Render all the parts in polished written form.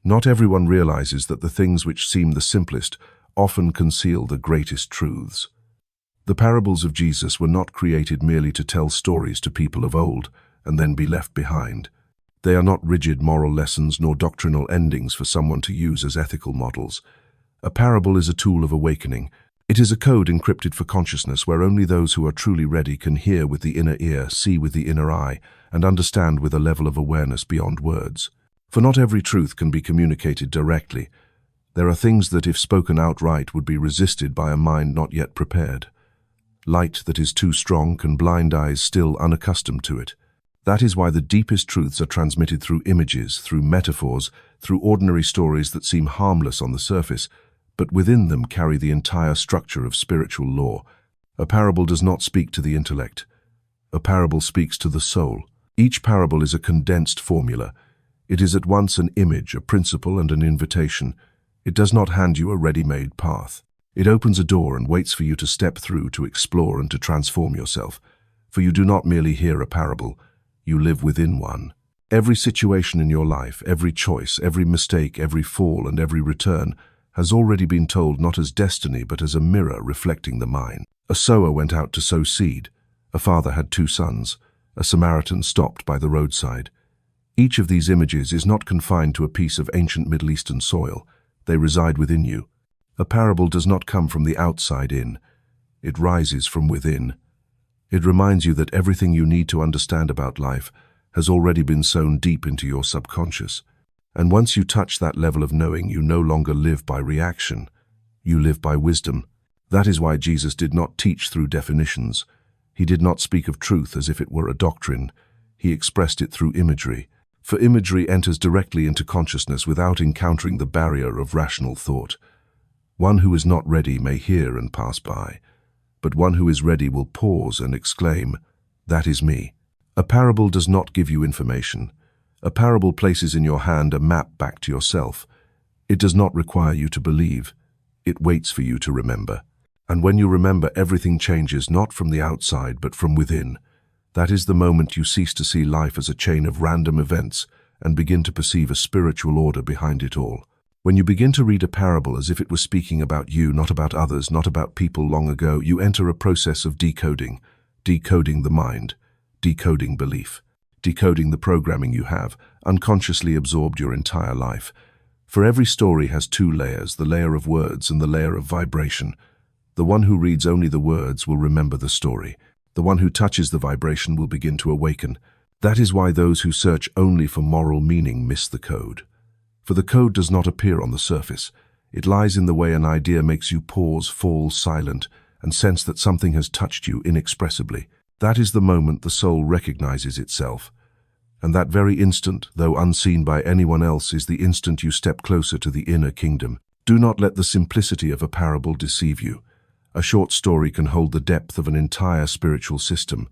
Not everyone realizes that the things which seem the simplest often conceal the greatest truths. The parables of Jesus were not created merely to tell stories to people of old and then be left behind. They are not rigid moral lessons nor doctrinal endings for someone to use as ethical models. A parable is a tool of awakening. It is a code encrypted for consciousness where only those who are truly ready can hear with the inner ear, see with the inner eye, and understand with a level of awareness beyond words. For not every truth can be communicated directly. There are things that, if spoken outright, would be resisted by a mind not yet prepared. Light that is too strong can blind eyes still unaccustomed to it. That is why the deepest truths are transmitted through images, through metaphors, through ordinary stories that seem harmless on the surface, but within them carry the entire structure of spiritual law. A parable does not speak to the intellect. A parable speaks to the soul. Each parable is a condensed formula. It is at once an image, a principle, and an invitation. It does not hand you a ready-made path. It opens a door and waits for you to step through, to explore and to transform yourself. For you do not merely hear a parable, you live within one. Every situation in your life, every choice, every mistake, every fall, and every return has already been told not as destiny but as a mirror reflecting the mind. A sower went out to sow seed. A father had 2 sons. A Samaritan stopped by the roadside. Each of these images is not confined to a piece of ancient Middle Eastern soil. They reside within you. A parable does not come from the outside in. It rises from within. It reminds you that everything you need to understand about life has already been sown deep into your subconscious. And once you touch that level of knowing, you no longer live by reaction. You live by wisdom. That is why Jesus did not teach through definitions. He did not speak of truth as if it were a doctrine. He expressed it through imagery. For imagery enters directly into consciousness without encountering the barrier of rational thought. One who is not ready may hear and pass by, but one who is ready will pause and exclaim, "That is me." A parable does not give you information. A parable places in your hand a map back to yourself. It does not require you to believe. It waits for you to remember. And when you remember, everything changes not from the outside but from within. That is the moment you cease to see life as a chain of random events and begin to perceive a spiritual order behind it all. When you begin to read a parable as if it was speaking about you, not about others, not about people long ago, you enter a process of decoding the mind, decoding belief, decoding the programming you have unconsciously absorbed your entire life. For every story has 2 layers, the layer of words and the layer of vibration. The one who reads only the words will remember the story. The one who touches the vibration will begin to awaken. That is why those who search only for moral meaning miss the code. For the code does not appear on the surface. It lies in the way an idea makes you pause, fall silent, and sense that something has touched you inexpressibly. That is the moment the soul recognizes itself. And that very instant, though unseen by anyone else, is the instant you step closer to the inner kingdom. Do not let the simplicity of a parable deceive you. A short story can hold the depth of an entire spiritual system.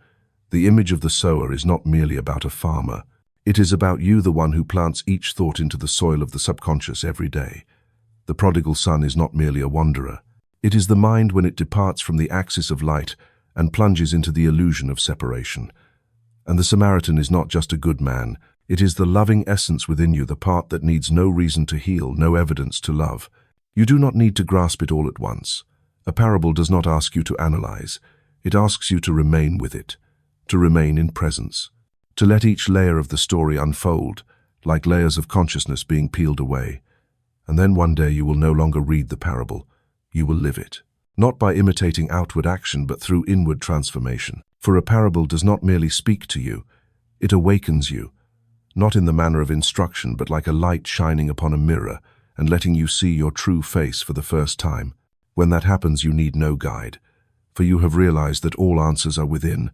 The image of the sower is not merely about a farmer. It is about you, the one who plants each thought into the soil of the subconscious every day. The prodigal son is not merely a wanderer. It is the mind when it departs from the axis of light and plunges into the illusion of separation. And the Samaritan is not just a good man. It is the loving essence within you, the part that needs no reason to heal, no evidence to love. You do not need to grasp it all at once. A parable does not ask you to analyze. It asks you to remain with it, to remain in presence, to let each layer of the story unfold, like layers of consciousness being peeled away. And then one day you will no longer read the parable. You will live it. Not by imitating outward action, but through inward transformation. For a parable does not merely speak to you, it awakens you, not in the manner of instruction, but like a light shining upon a mirror and letting you see your true face for the first time. When that happens, you need no guide, for you have realized that all answers are within.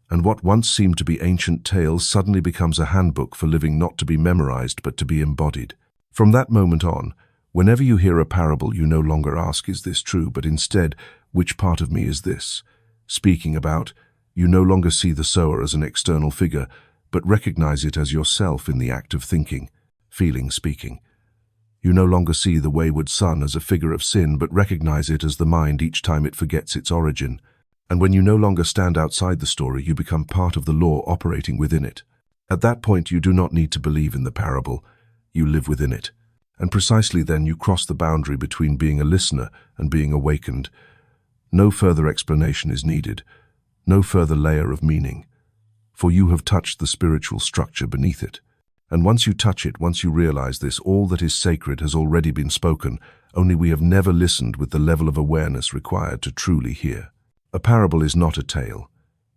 And what once seemed to be ancient tales suddenly becomes a handbook for living, not to be memorized, but to be embodied. From that moment on, whenever you hear a parable, you no longer ask, "Is this true?" but instead, "Which part of me is this speaking about?" You no longer see the sower as an external figure, but recognize it as yourself in the act of thinking, feeling, speaking. You no longer see the wayward son as a figure of sin, but recognize it as the mind each time it forgets its origin. And when you no longer stand outside the story, you become part of the law operating within it. At that point, you do not need to believe in the parable. You live within it. And precisely then you cross the boundary between being a listener and being awakened. No further explanation is needed, no further layer of meaning, for you have touched the spiritual structure beneath it. And once you touch it, once you realize this, all that is sacred has already been spoken, only we have never listened with the level of awareness required to truly hear. A parable is not a tale.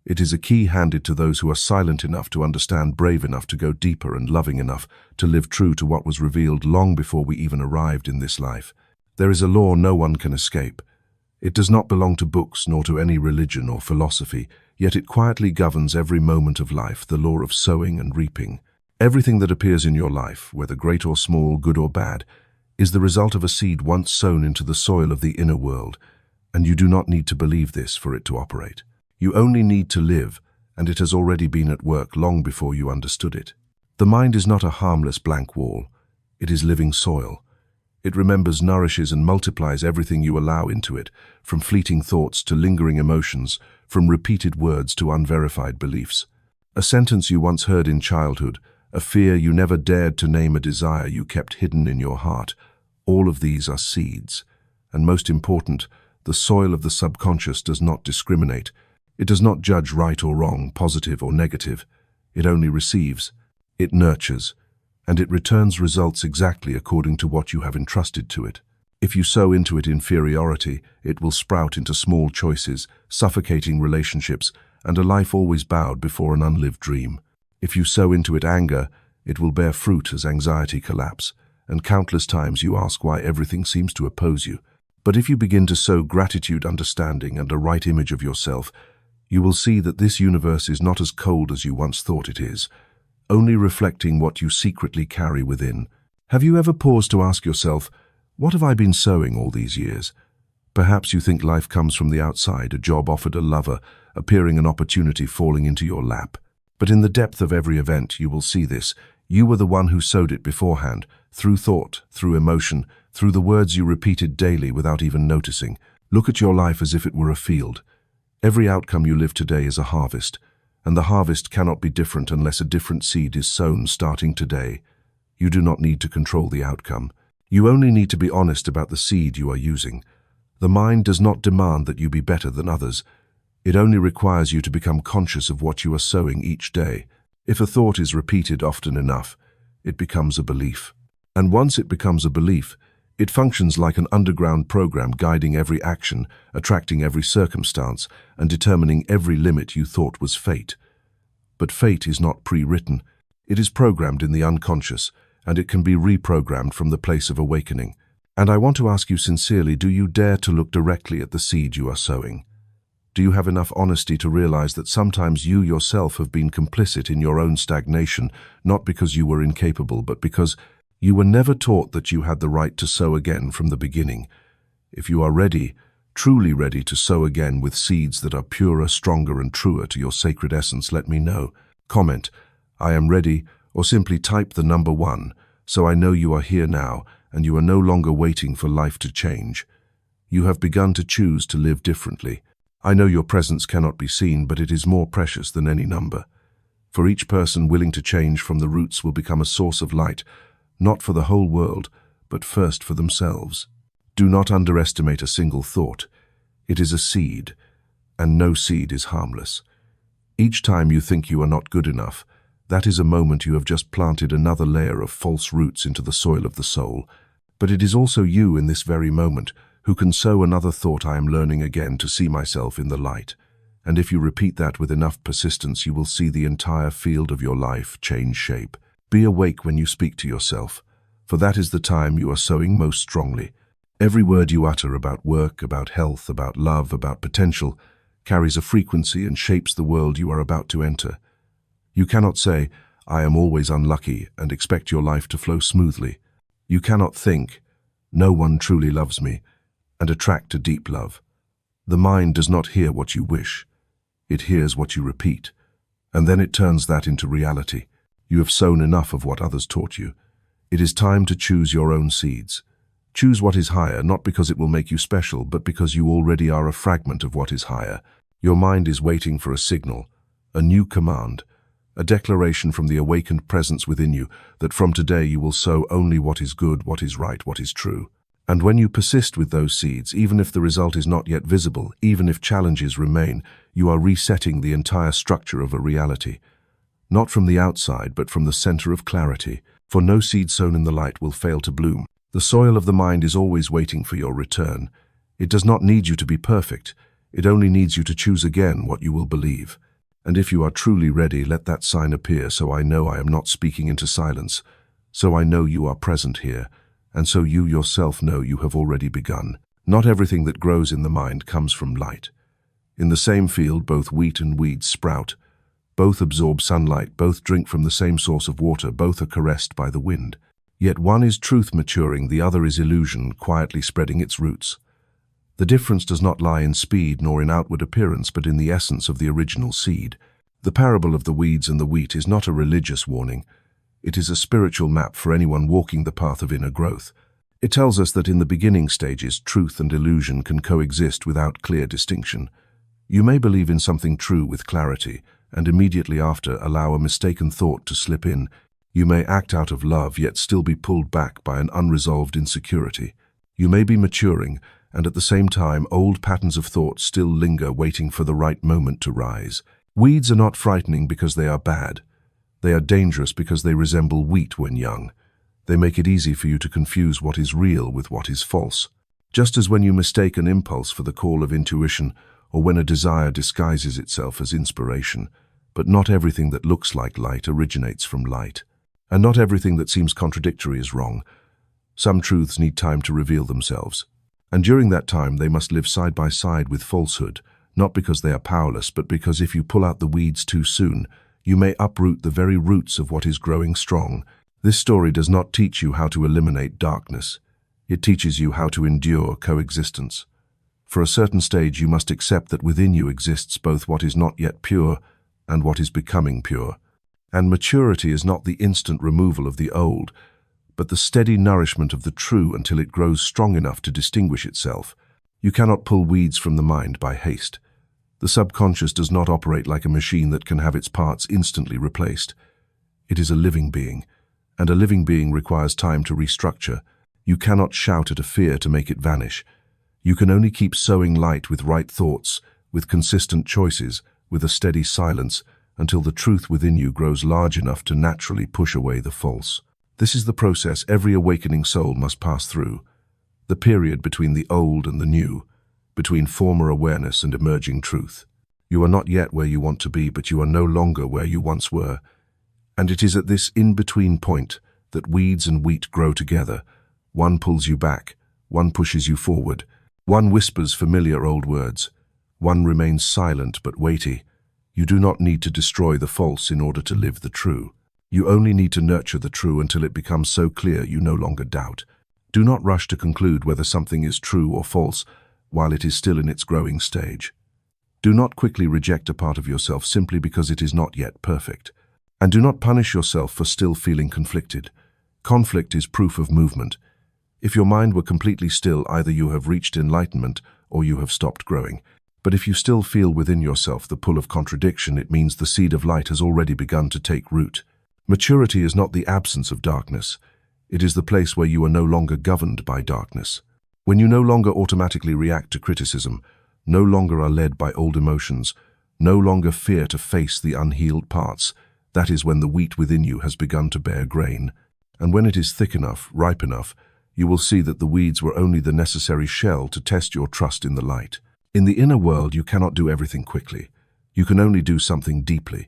It is a key handed to those who are silent enough to understand, brave enough to go deeper, and loving enough to live true to what was revealed long before we even arrived in this life. There is a law no one can escape. It does not belong to books nor to any religion or philosophy, yet it quietly governs every moment of life, the law of sowing and reaping. Everything that appears in your life, whether great or small, good or bad, is the result of a seed once sown into the soil of the inner world, and you do not need to believe this for it to operate. You only need to live, and it has already been at work long before you understood it. The mind is not a harmless blank wall. It is living soil. It remembers, nourishes, and multiplies everything you allow into it, from fleeting thoughts to lingering emotions, from repeated words to unverified beliefs. A sentence you once heard in childhood, a fear you never dared to name, a desire you kept hidden in your heart. All of these are seeds. And most important, the soil of the subconscious does not discriminate. It does not judge right or wrong, positive or negative. It only receives, it nurtures, and it returns results exactly according to what you have entrusted to it. If you sow into it inferiority, it will sprout into small choices, suffocating relationships, and a life always bowed before an unlived dream. If you sow into it anger, it will bear fruit as anxiety collapse, and countless times you ask why everything seems to oppose you. But if you begin to sow gratitude, understanding, and a right image of yourself, you will see that this universe is not as cold as you once thought it is, only reflecting what you secretly carry within. Have you ever paused to ask yourself, what have I been sowing all these years? Perhaps you think life comes from the outside, a job offered, a lover, appearing, an opportunity falling into your lap. But in the depth of every event, you will see this. You were the one who sowed it beforehand, through thought, through emotion, through the words you repeated daily without even noticing. Look at your life as if it were a field. Every outcome you live today is a harvest, and the harvest cannot be different unless a different seed is sown starting today. You do not need to control the outcome. You only need to be honest about the seed you are using. The mind does not demand that you be better than others. It only requires you to become conscious of what you are sowing each day. If a thought is repeated often enough, it becomes a belief. And once it becomes a belief, it functions like an underground program, guiding every action, attracting every circumstance, and determining every limit you thought was fate. But fate is not pre-written. It is programmed in the unconscious, and it can be reprogrammed from the place of awakening. And I want to ask you sincerely, do you dare to look directly at the seed you are sowing? Do you have enough honesty to realize that sometimes you yourself have been complicit in your own stagnation, not because you were incapable, but because you were never taught that you had the right to sow again from the beginning? If you are ready, truly ready to sow again with seeds that are purer, stronger, and truer to your sacred essence, let me know. Comment, "I am ready," or simply type the number 1, so I know you are here now and you are no longer waiting for life to change. You have begun to choose to live differently. I know your presence cannot be seen, but it is more precious than any number. For each person willing to change from the roots will become a source of light, not for the whole world, but first for themselves. Do not underestimate a single thought. It is a seed, and no seed is harmless. Each time you think you are not good enough, that is a moment you have just planted another layer of false roots into the soil of the soul. But it is also you in this very moment who can sow another thought: I am learning again to see myself in the light. And if you repeat that with enough persistence, you will see the entire field of your life change shape. Be awake when you speak to yourself, for that is the time you are sowing most strongly. Every word you utter about work, about health, about love, about potential, carries a frequency and shapes the world you are about to enter. You cannot say, "I am always unlucky," and expect your life to flow smoothly. You cannot think, "No one truly loves me," and attract a deep love. The mind does not hear what you wish. It hears what you repeat, and then it turns that into reality. You have sown enough of what others taught you. It is time to choose your own seeds. Choose what is higher, not because it will make you special, but because you already are a fragment of what is higher. Your mind is waiting for a signal, a new command, a declaration from the awakened presence within you that from today you will sow only what is good, what is right, what is true. And when you persist with those seeds, even if the result is not yet visible, even if challenges remain, you are resetting the entire structure of a reality. Not from the outside, but from the center of clarity. For no seed sown in the light will fail to bloom. The soil of the mind is always waiting for your return. It does not need you to be perfect. It only needs you to choose again what you will believe. And if you are truly ready, let that sign appear, so I know I am not speaking into silence. So I know you are present here. And so you yourself know you have already begun. Not everything that grows in the mind comes from light. In the same field, both wheat and weeds sprout. Both absorb sunlight, both drink from the same source of water, both are caressed by the wind. Yet one is truth maturing, the other is illusion, quietly spreading its roots. The difference does not lie in speed nor in outward appearance, but in the essence of the original seed. The parable of the weeds and the wheat is not a religious warning. It is a spiritual map for anyone walking the path of inner growth. It tells us that in the beginning stages, truth and illusion can coexist without clear distinction. You may believe in something true with clarity, and immediately after allow a mistaken thought to slip in. You may act out of love, yet still be pulled back by an unresolved insecurity. You may be maturing, and at the same time old patterns of thought still linger, waiting for the right moment to rise. Weeds are not frightening because they are bad. They are dangerous because they resemble wheat when young. They make it easy for you to confuse what is real with what is false. Just as when you mistake an impulse for the call of intuition, or when a desire disguises itself as inspiration. But not everything that looks like light originates from light. And not everything that seems contradictory is wrong. Some truths need time to reveal themselves. And during that time they must live side by side with falsehood, not because they are powerless, but because if you pull out the weeds too soon, you may uproot the very roots of what is growing strong. This story does not teach you how to eliminate darkness. It teaches you how to endure coexistence. For a certain stage you must accept that within you exists both what is not yet pure and what is becoming pure. And maturity is not the instant removal of the old, but the steady nourishment of the true until it grows strong enough to distinguish itself. You cannot pull weeds from the mind by haste. The subconscious does not operate like a machine that can have its parts instantly replaced. It is a living being, and a living being requires time to restructure. You cannot shout at a fear to make it vanish. You can only keep sowing light with right thoughts, with consistent choices, with a steady silence, until the truth within you grows large enough to naturally push away the false. This is the process every awakening soul must pass through. The period between the old and the new, between former awareness and emerging truth. You are not yet where you want to be, but you are no longer where you once were. And it is at this in-between point that weeds and wheat grow together. One pulls you back, one pushes you forward, one whispers familiar old words, one remains silent but weighty. You do not need to destroy the false in order to live the true. You only need to nurture the true until it becomes so clear you no longer doubt. Do not rush to conclude whether something is true or false while it is still in its growing stage. Do not quickly reject a part of yourself simply because it is not yet perfect. And do not punish yourself for still feeling conflicted. Conflict is proof of movement. If your mind were completely still, either you have reached enlightenment or you have stopped growing. But if you still feel within yourself the pull of contradiction, it means the seed of light has already begun to take root. Maturity is not the absence of darkness. It is the place where you are no longer governed by darkness. When you no longer automatically react to criticism, no longer are led by old emotions, no longer fear to face the unhealed parts, that is when the wheat within you has begun to bear grain. And when it is thick enough, ripe enough, you will see that the weeds were only the necessary shell to test your trust in the light. In the inner world, you cannot do everything quickly. You can only do something deeply.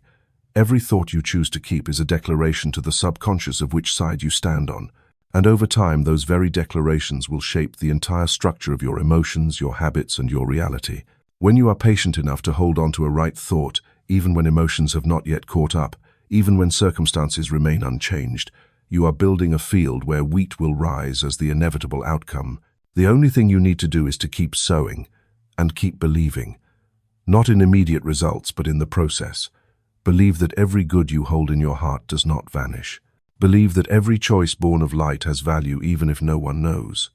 Every thought you choose to keep is a declaration to the subconscious of which side you stand on. And over time, those very declarations will shape the entire structure of your emotions, your habits, and your reality. When you are patient enough to hold on to a right thought, even when emotions have not yet caught up, even when circumstances remain unchanged, you are building a field where wheat will rise as the inevitable outcome. The only thing you need to do is to keep sowing and keep believing. Not in immediate results, but in the process. Believe that every good you hold in your heart does not vanish. Believe that every choice born of light has value even if no one knows.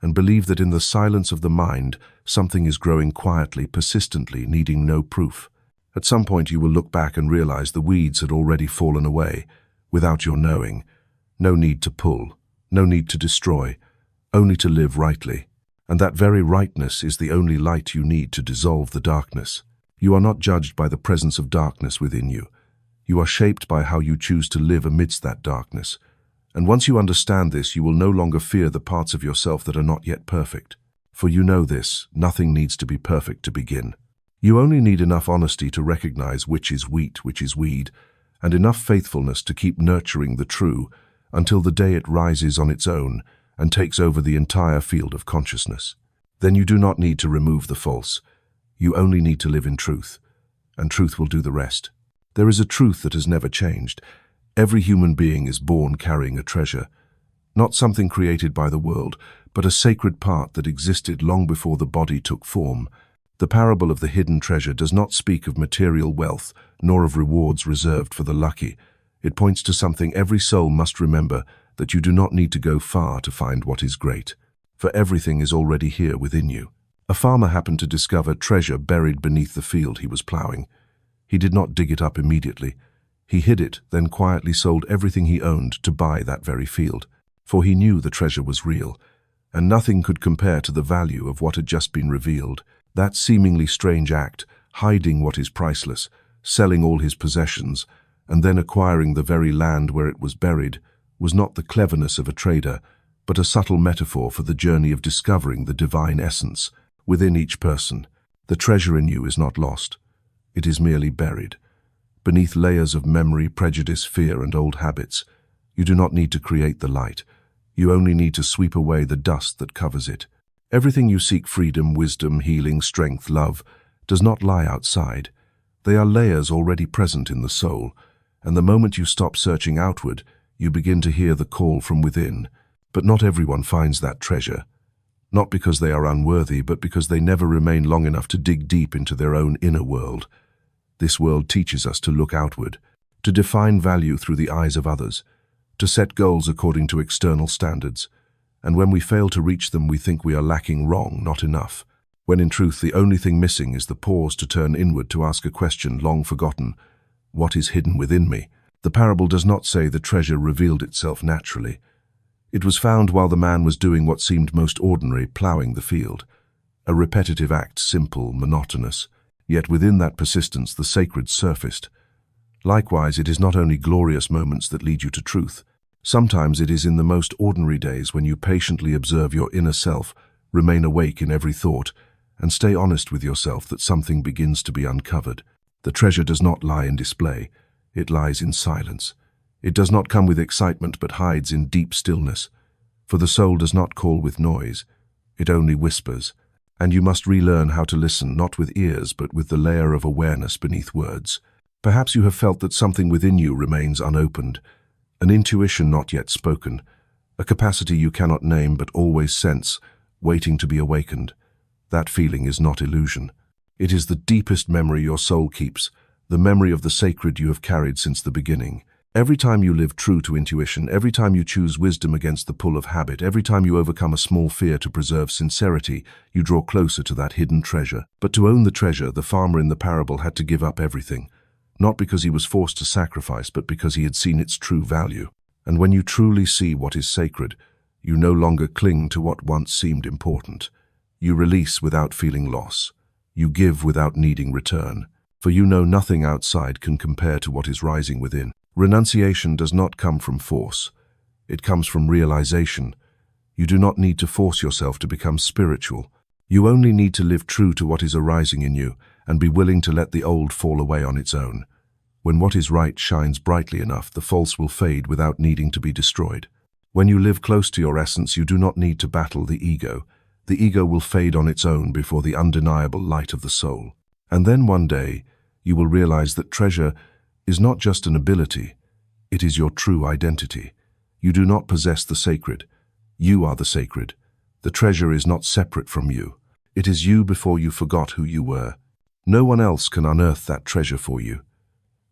And believe that in the silence of the mind, something is growing quietly, persistently, needing no proof. At some point you will look back and realize the weeds had already fallen away, without your knowing. No need to pull, no need to destroy, only to live rightly. And that very rightness is the only light you need to dissolve the darkness. You are not judged by the presence of darkness within you. You are shaped by how you choose to live amidst that darkness. And once you understand this, you will no longer fear the parts of yourself that are not yet perfect. For you know this, nothing needs to be perfect to begin. You only need enough honesty to recognize which is wheat, which is weed, and enough faithfulness to keep nurturing the true until the day it rises on its own and takes over the entire field of consciousness. Then you do not need to remove the false. You only need to live in truth, and truth will do the rest. There is a truth that has never changed. Every human being is born carrying a treasure, not something created by the world, but a sacred part that existed long before the body took form. The parable of the hidden treasure does not speak of material wealth, nor of rewards reserved for the lucky. It points to something every soul must remember, that you do not need to go far to find what is great, for everything is already here within you. A farmer happened to discover treasure buried beneath the field he was plowing. He did not dig it up immediately. He hid it, then quietly sold everything he owned to buy that very field, for he knew the treasure was real, and nothing could compare to the value of what had just been revealed. That seemingly strange act, hiding what is priceless, selling all his possessions, and then acquiring the very land where it was buried, was not the cleverness of a trader, but a subtle metaphor for the journey of discovering the divine essence within each person. The treasure in you is not lost. It is merely buried. Beneath layers of memory, prejudice, fear, and old habits, you do not need to create the light. You only need to sweep away the dust that covers it. Everything you seek, freedom, wisdom, healing, strength, love, does not lie outside. They are layers already present in the soul, and the moment you stop searching outward, you begin to hear the call from within. But not everyone finds that treasure. Not because they are unworthy, but because they never remain long enough to dig deep into their own inner world. This world teaches us to look outward, to define value through the eyes of others, to set goals according to external standards. And when we fail to reach them, we think we are lacking, wrong, not enough. When in truth, the only thing missing is the pause to turn inward to ask a question long forgotten. What is hidden within me? The parable does not say the treasure revealed itself naturally. It was found while the man was doing what seemed most ordinary, plowing the field. A repetitive act, simple, monotonous. Yet within that persistence, the sacred surfaced. Likewise, it is not only glorious moments that lead you to truth. Sometimes it is in the most ordinary days when you patiently observe your inner self, remain awake in every thought, and stay honest with yourself that something begins to be uncovered. The treasure does not lie in display. It lies in silence. It does not come with excitement but hides in deep stillness. For the soul does not call with noise. It only whispers. And you must relearn how to listen, not with ears but with the layer of awareness beneath words. Perhaps you have felt that something within you remains unopened, an intuition not yet spoken, a capacity you cannot name but always sense, waiting to be awakened. That feeling is not illusion. It is the deepest memory your soul keeps, the memory of the sacred you have carried since the beginning. Every time you live true to intuition, every time you choose wisdom against the pull of habit, every time you overcome a small fear to preserve sincerity, you draw closer to that hidden treasure. But to own the treasure, the farmer in the parable had to give up everything. Not because he was forced to sacrifice, but because he had seen its true value. And when you truly see what is sacred, you no longer cling to what once seemed important. You release without feeling loss. You give without needing return. For you know nothing outside can compare to what is rising within. Renunciation does not come from force. It comes from realization. You do not need to force yourself to become spiritual. You only need to live true to what is arising in you and be willing to let the old fall away on its own. When what is right shines brightly enough, the false will fade without needing to be destroyed. When you live close to your essence, you do not need to battle the ego. The ego will fade on its own before the undeniable light of the soul. And then one day, you will realize that treasure is not just an ability, it is your true identity. You do not possess the sacred. You are the sacred. The treasure is not separate from you. It is you before you forgot who you were. No one else can unearth that treasure for you,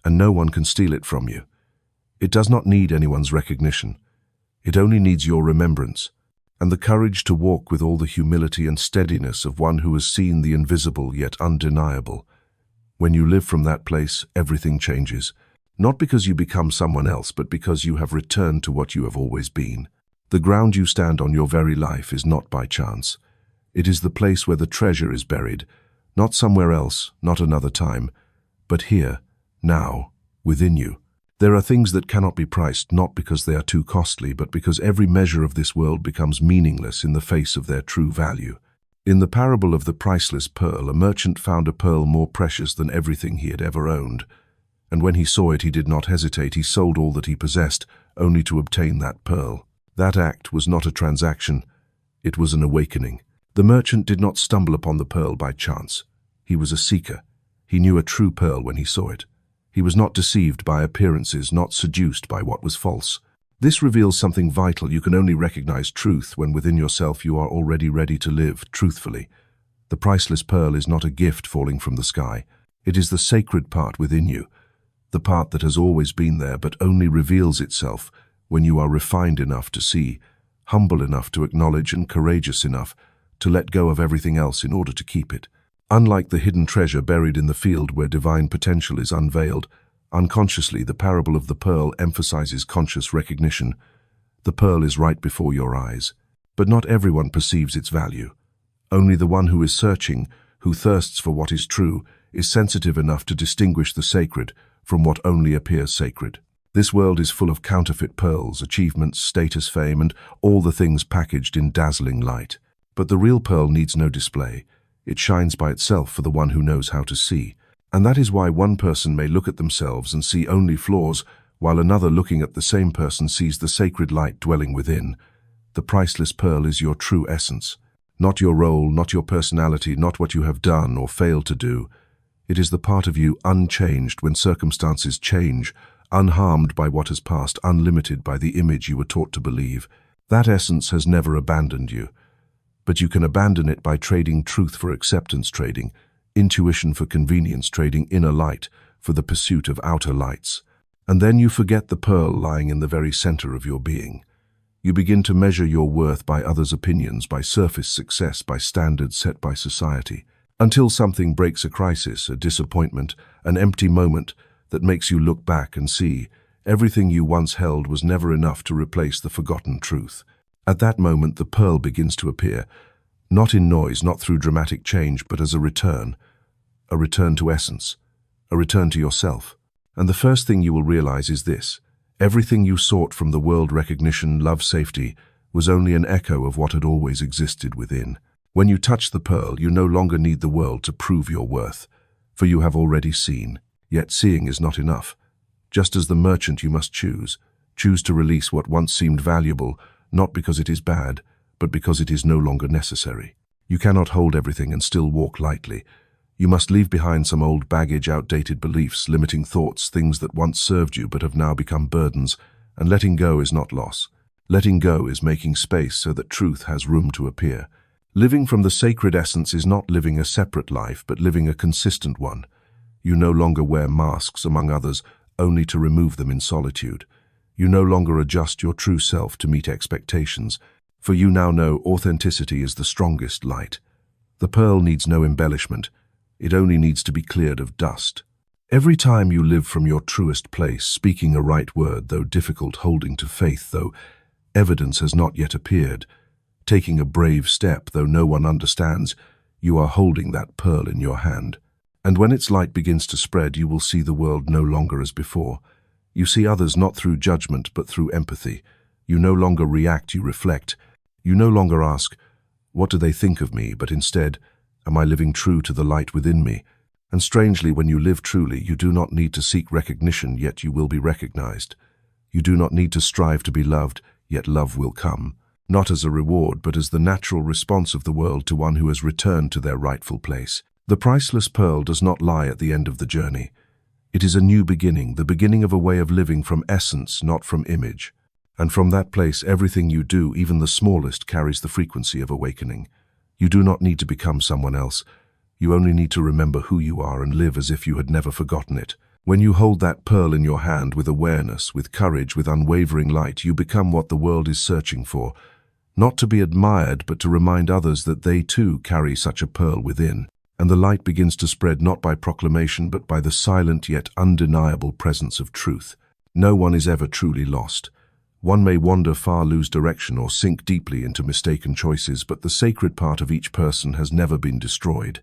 and no one can steal it from you. It does not need anyone's recognition. It only needs your remembrance, and the courage to walk with all the humility and steadiness of one who has seen the invisible yet undeniable. When you live from that place, everything changes. Not because you become someone else, but because you have returned to what you have always been. The ground you stand on, your very life, is not by chance. It is the place where the treasure is buried, not somewhere else, not another time, but here, now, within you. There are things that cannot be priced, not because they are too costly, but because every measure of this world becomes meaningless in the face of their true value. In the parable of the priceless pearl, a merchant found a pearl more precious than everything he had ever owned. And when he saw it, he did not hesitate. He sold all that he possessed, only to obtain that pearl. That act was not a transaction, it was an awakening. The merchant did not stumble upon the pearl by chance. He was a seeker. He knew a true pearl when he saw it. He was not deceived by appearances, not seduced by what was false. This reveals something vital. You can only recognize truth when within yourself you are already ready to live truthfully. The priceless pearl is not a gift falling from the sky. It is the sacred part within you, the part that has always been there but only reveals itself when you are refined enough to see, humble enough to acknowledge, and courageous enough to let go of everything else in order to keep it. Unlike the hidden treasure buried in the field where divine potential is unveiled, unconsciously the parable of the pearl emphasizes conscious recognition. The pearl is right before your eyes, but not everyone perceives its value. Only the one who is searching, who thirsts for what is true, is sensitive enough to distinguish the sacred from what only appears sacred. This world is full of counterfeit pearls, achievements, status, fame, and all the things packaged in dazzling light. But the real pearl needs no display. It shines by itself for the one who knows how to see. And that is why one person may look at themselves and see only flaws, while another looking at the same person sees the sacred light dwelling within. The priceless pearl is your true essence. Not your role, not your personality, not what you have done or failed to do. It is the part of you unchanged when circumstances change, unharmed by what has passed, unlimited by the image you were taught to believe. That essence has never abandoned you. But you can abandon it by trading truth for acceptance, trading intuition for convenience, trading inner light for the pursuit of outer lights. And then you forget the pearl lying in the very center of your being. You begin to measure your worth by others' opinions, by surface success, by standards set by society, until something breaks, a crisis, a disappointment, an empty moment that makes you look back and see everything you once held was never enough to replace the forgotten truth. At that moment, the pearl begins to appear, not in noise, not through dramatic change, but as a return to essence, a return to yourself. And the first thing you will realize is this: everything you sought from the world, recognition, love, safety, was only an echo of what had always existed within. When you touch the pearl, you no longer need the world to prove your worth, for you have already seen. Yet seeing is not enough. Just as the merchant, you must choose to release what once seemed valuable, not because it is bad, but because it is no longer necessary. You cannot hold everything and still walk lightly. You must leave behind some old baggage, outdated beliefs, limiting thoughts, things that once served you but have now become burdens. And letting go is not loss. Letting go is making space so that truth has room to appear. Living from the sacred essence is not living a separate life, but living a consistent one. You no longer wear masks among others, only to remove them in solitude. You no longer adjust your true self to meet expectations, for you now know authenticity is the strongest light. The pearl needs no embellishment. It only needs to be cleared of dust. Every time you live from your truest place, speaking a right word, though difficult, holding to faith, though evidence has not yet appeared, taking a brave step, though no one understands, you are holding that pearl in your hand. And when its light begins to spread, you will see the world no longer as before. You see others not through judgment, but through empathy. You no longer react, you reflect. You no longer ask, what do they think of me, but instead, am I living true to the light within me? And strangely, when you live truly, you do not need to seek recognition, yet you will be recognized. You do not need to strive to be loved, yet love will come. Not as a reward, but as the natural response of the world to one who has returned to their rightful place. The priceless pearl does not lie at the end of the journey. It is a new beginning, the beginning of a way of living from essence, not from image. And from that place, everything you do, even the smallest, carries the frequency of awakening. You do not need to become someone else. You only need to remember who you are and live as if you had never forgotten it. When you hold that pearl in your hand with awareness, with courage, with unwavering light, you become what the world is searching for. Not to be admired, but to remind others that they too carry such a pearl within. and the light begins to spread not by proclamation but by the silent yet undeniable presence of truth. No one is ever truly lost. One may wander far, lose direction, or sink deeply into mistaken choices, but the sacred part of each person has never been destroyed.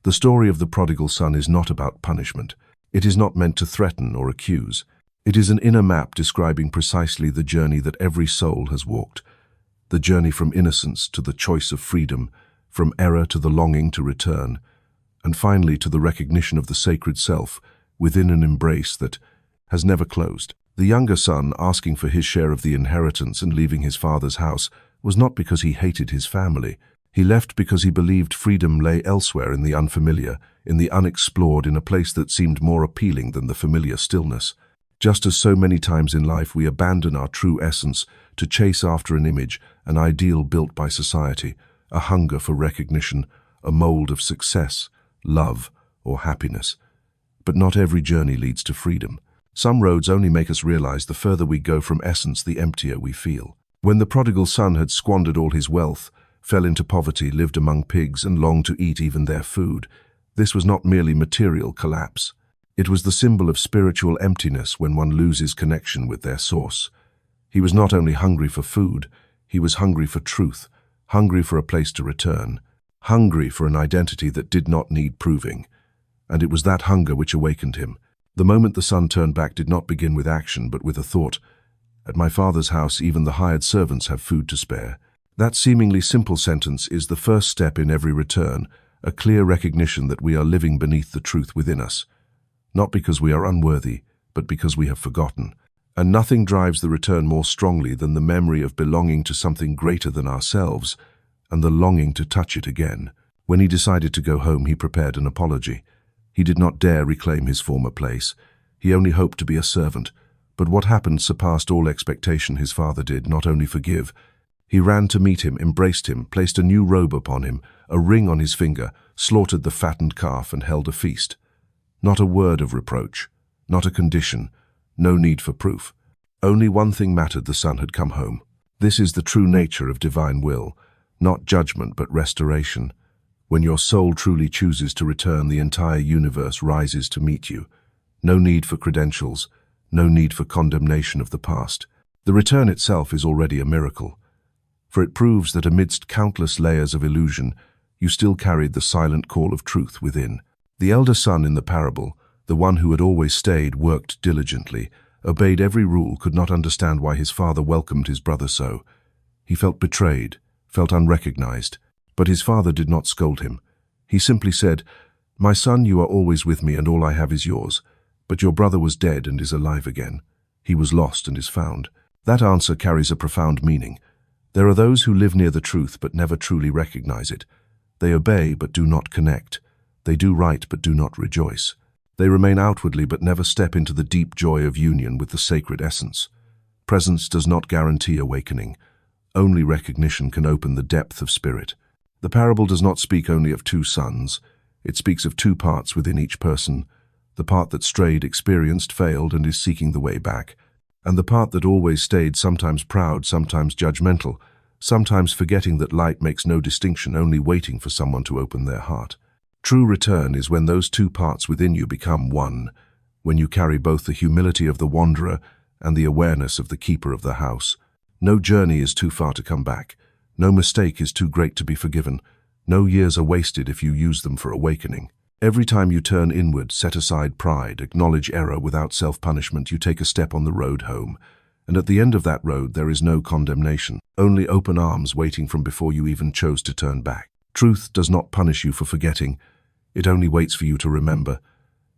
The story of the prodigal son is not about punishment. It is not meant to threaten or accuse. It is an inner map describing precisely the journey that every soul has walked. The journey from innocence to the choice of freedom, from error to the longing to return, and finally to the recognition of the sacred self within an embrace that has never closed. The younger son, asking for his share of the inheritance and leaving his father's house, was not because he hated his family. He left because he believed freedom lay elsewhere, in the unfamiliar, in the unexplored, in a place that seemed more appealing than the familiar stillness. Just as so many times in life we abandon our true essence to chase after an image, an ideal built by society, a hunger for recognition, a mold of success, love, or happiness. But not every journey leads to freedom. Some roads only make us realize the further we go from essence, the emptier we feel. When the prodigal son had squandered all his wealth, fell into poverty, lived among pigs, and longed to eat even their food, this was not merely material collapse. It was the symbol of spiritual emptiness when one loses connection with their source. He was not only hungry for food, he was hungry for truth, hungry for a place to return, hungry for an identity that did not need proving. And it was that hunger which awakened him. The moment the son turned back did not begin with action, but with a thought. At my father's house, even the hired servants have food to spare. That seemingly simple sentence is the first step in every return, a clear recognition that we are living beneath the truth within us. Not because we are unworthy, but because we have forgotten. And nothing drives the return more strongly than the memory of belonging to something greater than ourselves, and the longing to touch it again. When he decided to go home, he prepared an apology. He did not dare reclaim his former place. He only hoped to be a servant. But what happened surpassed all expectation. His father did not only forgive. He ran to meet him, embraced him, placed a new robe upon him, a ring on his finger, slaughtered the fattened calf, and held a feast. Not a word of reproach, not a condition, no need for proof. Only one thing mattered: the son had come home. This is the true nature of divine will, not judgment but restoration. When your soul truly chooses to return, the entire universe rises to meet you. No need for credentials, no need for condemnation of the past. The return itself is already a miracle, for it proves that amidst countless layers of illusion, you still carried the silent call of truth within. The elder son in the parable, the one who had always stayed, worked diligently, obeyed every rule, could not understand why his father welcomed his brother so. He felt betrayed, felt unrecognized. But his father did not scold him. He simply said, "My son, you are always with me, and all I have is yours. But your brother was dead and is alive again. He was lost and is found." That answer carries a profound meaning. There are those who live near the truth but never truly recognize it. They obey but do not connect. They do right but do not rejoice. They remain outwardly but never step into the deep joy of union with the sacred essence. Presence does not guarantee awakening. Only recognition can open the depth of spirit. The parable does not speak only of two sons. It speaks of two parts within each person: the part that strayed, experienced, failed, and is seeking the way back, and the part that always stayed, sometimes proud, sometimes judgmental, sometimes forgetting that light makes no distinction, only waiting for someone to open their heart. True return is when those two parts within you become one, when you carry both the humility of the wanderer and the awareness of the keeper of the house. No journey is too far to come back. No mistake is too great to be forgiven. No years are wasted if you use them for awakening. Every time you turn inward, set aside pride, acknowledge error without self-punishment, you take a step on the road home. And at the end of that road there is no condemnation, only open arms waiting from before you even chose to turn back. Truth does not punish you for forgetting. It only waits for you to remember.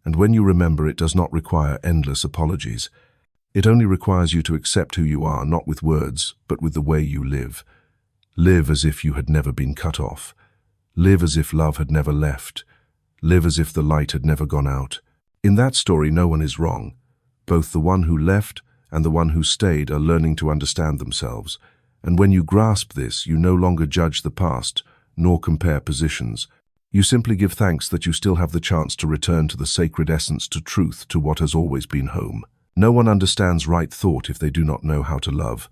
And when you remember, it does not require endless apologies. It only requires you to accept who you are, not with words, but with the way you live. Live as if you had never been cut off. Live as if love had never left. Live as if the light had never gone out. In that story, no one is wrong. Both the one who left and the one who stayed are learning to understand themselves. And when you grasp this, you no longer judge the past, nor compare positions. You simply give thanks that you still have the chance to return to the sacred essence, to truth, to what has always been home. No one understands right thought if they do not know how to love.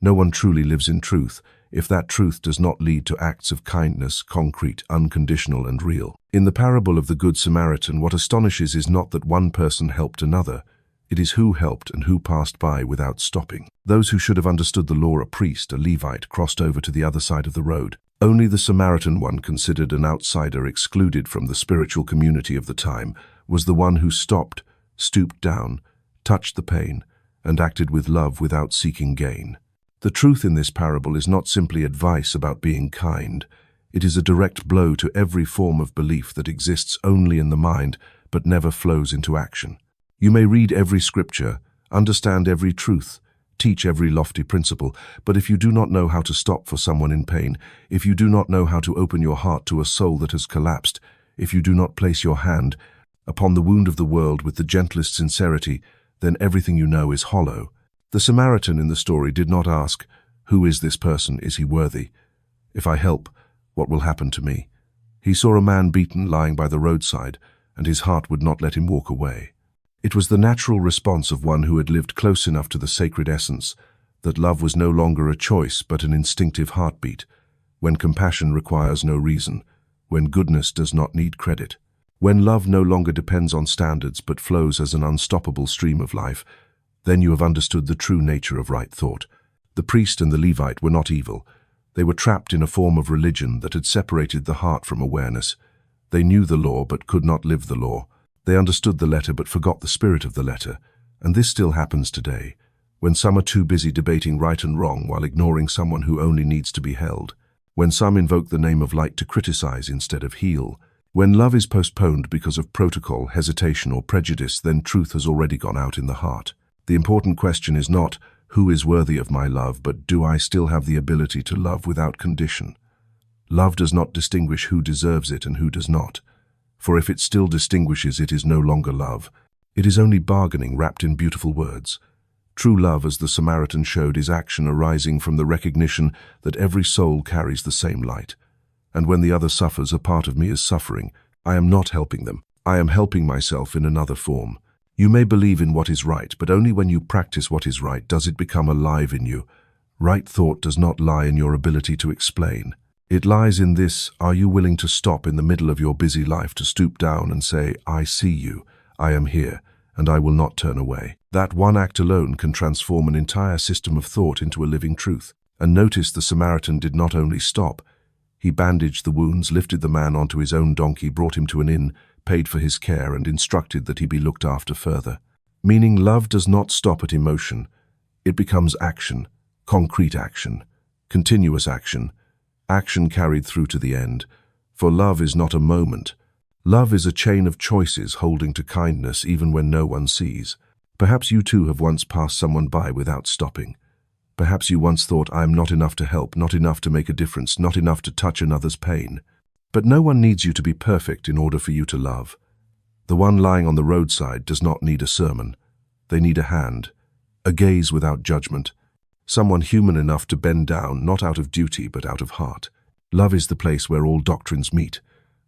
No one truly lives in truth if that truth does not lead to acts of kindness, concrete, unconditional, and real. In the parable of the Good Samaritan, what astonishes is not that one person helped another. It is who helped and who passed by without stopping. Those who should have understood the law, a priest, a Levite, crossed over to the other side of the road. Only the Samaritan one, considered an outsider, excluded from the spiritual community of the time, was the one who stopped, stooped down, touched the pain, and acted with love without seeking gain. The truth in this parable is not simply advice about being kind. It is a direct blow to every form of belief that exists only in the mind but never flows into action. You may read every scripture, understand every truth, teach every lofty principle, but if you do not know how to stop for someone in pain, if you do not know how to open your heart to a soul that has collapsed, if you do not place your hand upon the wound of the world with the gentlest sincerity, then everything you know is hollow. The Samaritan in the story did not ask, "Who is this person? Is he worthy? If I help, what will happen to me?" He saw a man beaten lying by the roadside, and his heart would not let him walk away. It was the natural response of one who had lived close enough to the sacred essence that love was no longer a choice but an instinctive heartbeat, when compassion requires no reason, when goodness does not need credit, when love no longer depends on standards but flows as an unstoppable stream of life. Then you have understood the true nature of right thought. The priest and the Levite were not evil. They were trapped in a form of religion that had separated the heart from awareness. They knew the law but could not live the law. They understood the letter but forgot the spirit of the letter. And this still happens today, when some are too busy debating right and wrong while ignoring someone who only needs to be held. When some invoke the name of light to criticize instead of heal. When love is postponed because of protocol, hesitation, or prejudice, then truth has already gone out in the heart. The important question is not, who is worthy of my love, but do I still have the ability to love without condition? Love does not distinguish who deserves it and who does not. For if it still distinguishes, it is no longer love. It is only bargaining wrapped in beautiful words. True love, as the Samaritan showed, is action arising from the recognition that every soul carries the same light. And when the other suffers, a part of me is suffering. I am not helping them. I am helping myself in another form. You may believe in what is right, but only when you practice what is right does it become alive in you. Right thought does not lie in your ability to explain. It lies in this: are you willing to stop in the middle of your busy life, to stoop down and say, "I see you, I am here, and I will not turn away"? That one act alone can transform an entire system of thought into a living truth. And notice the Samaritan did not only stop. He bandaged the wounds, lifted the man onto his own donkey, brought him to an inn, paid for his care, and instructed that he be looked after further. Meaning, love does not stop at emotion. It becomes action, concrete action, continuous action, action carried through to the end. For love is not a moment. Love is a chain of choices holding to kindness even when no one sees. Perhaps you too have once passed someone by without stopping. Perhaps you once thought, "I am not enough to help, not enough to make a difference, not enough to touch another's pain." But no one needs you to be perfect in order for you to love. The one lying on the roadside does not need a sermon. They need a hand, a gaze without judgment, someone human enough to bend down, not out of duty but out of heart. Love is the place where all doctrines meet,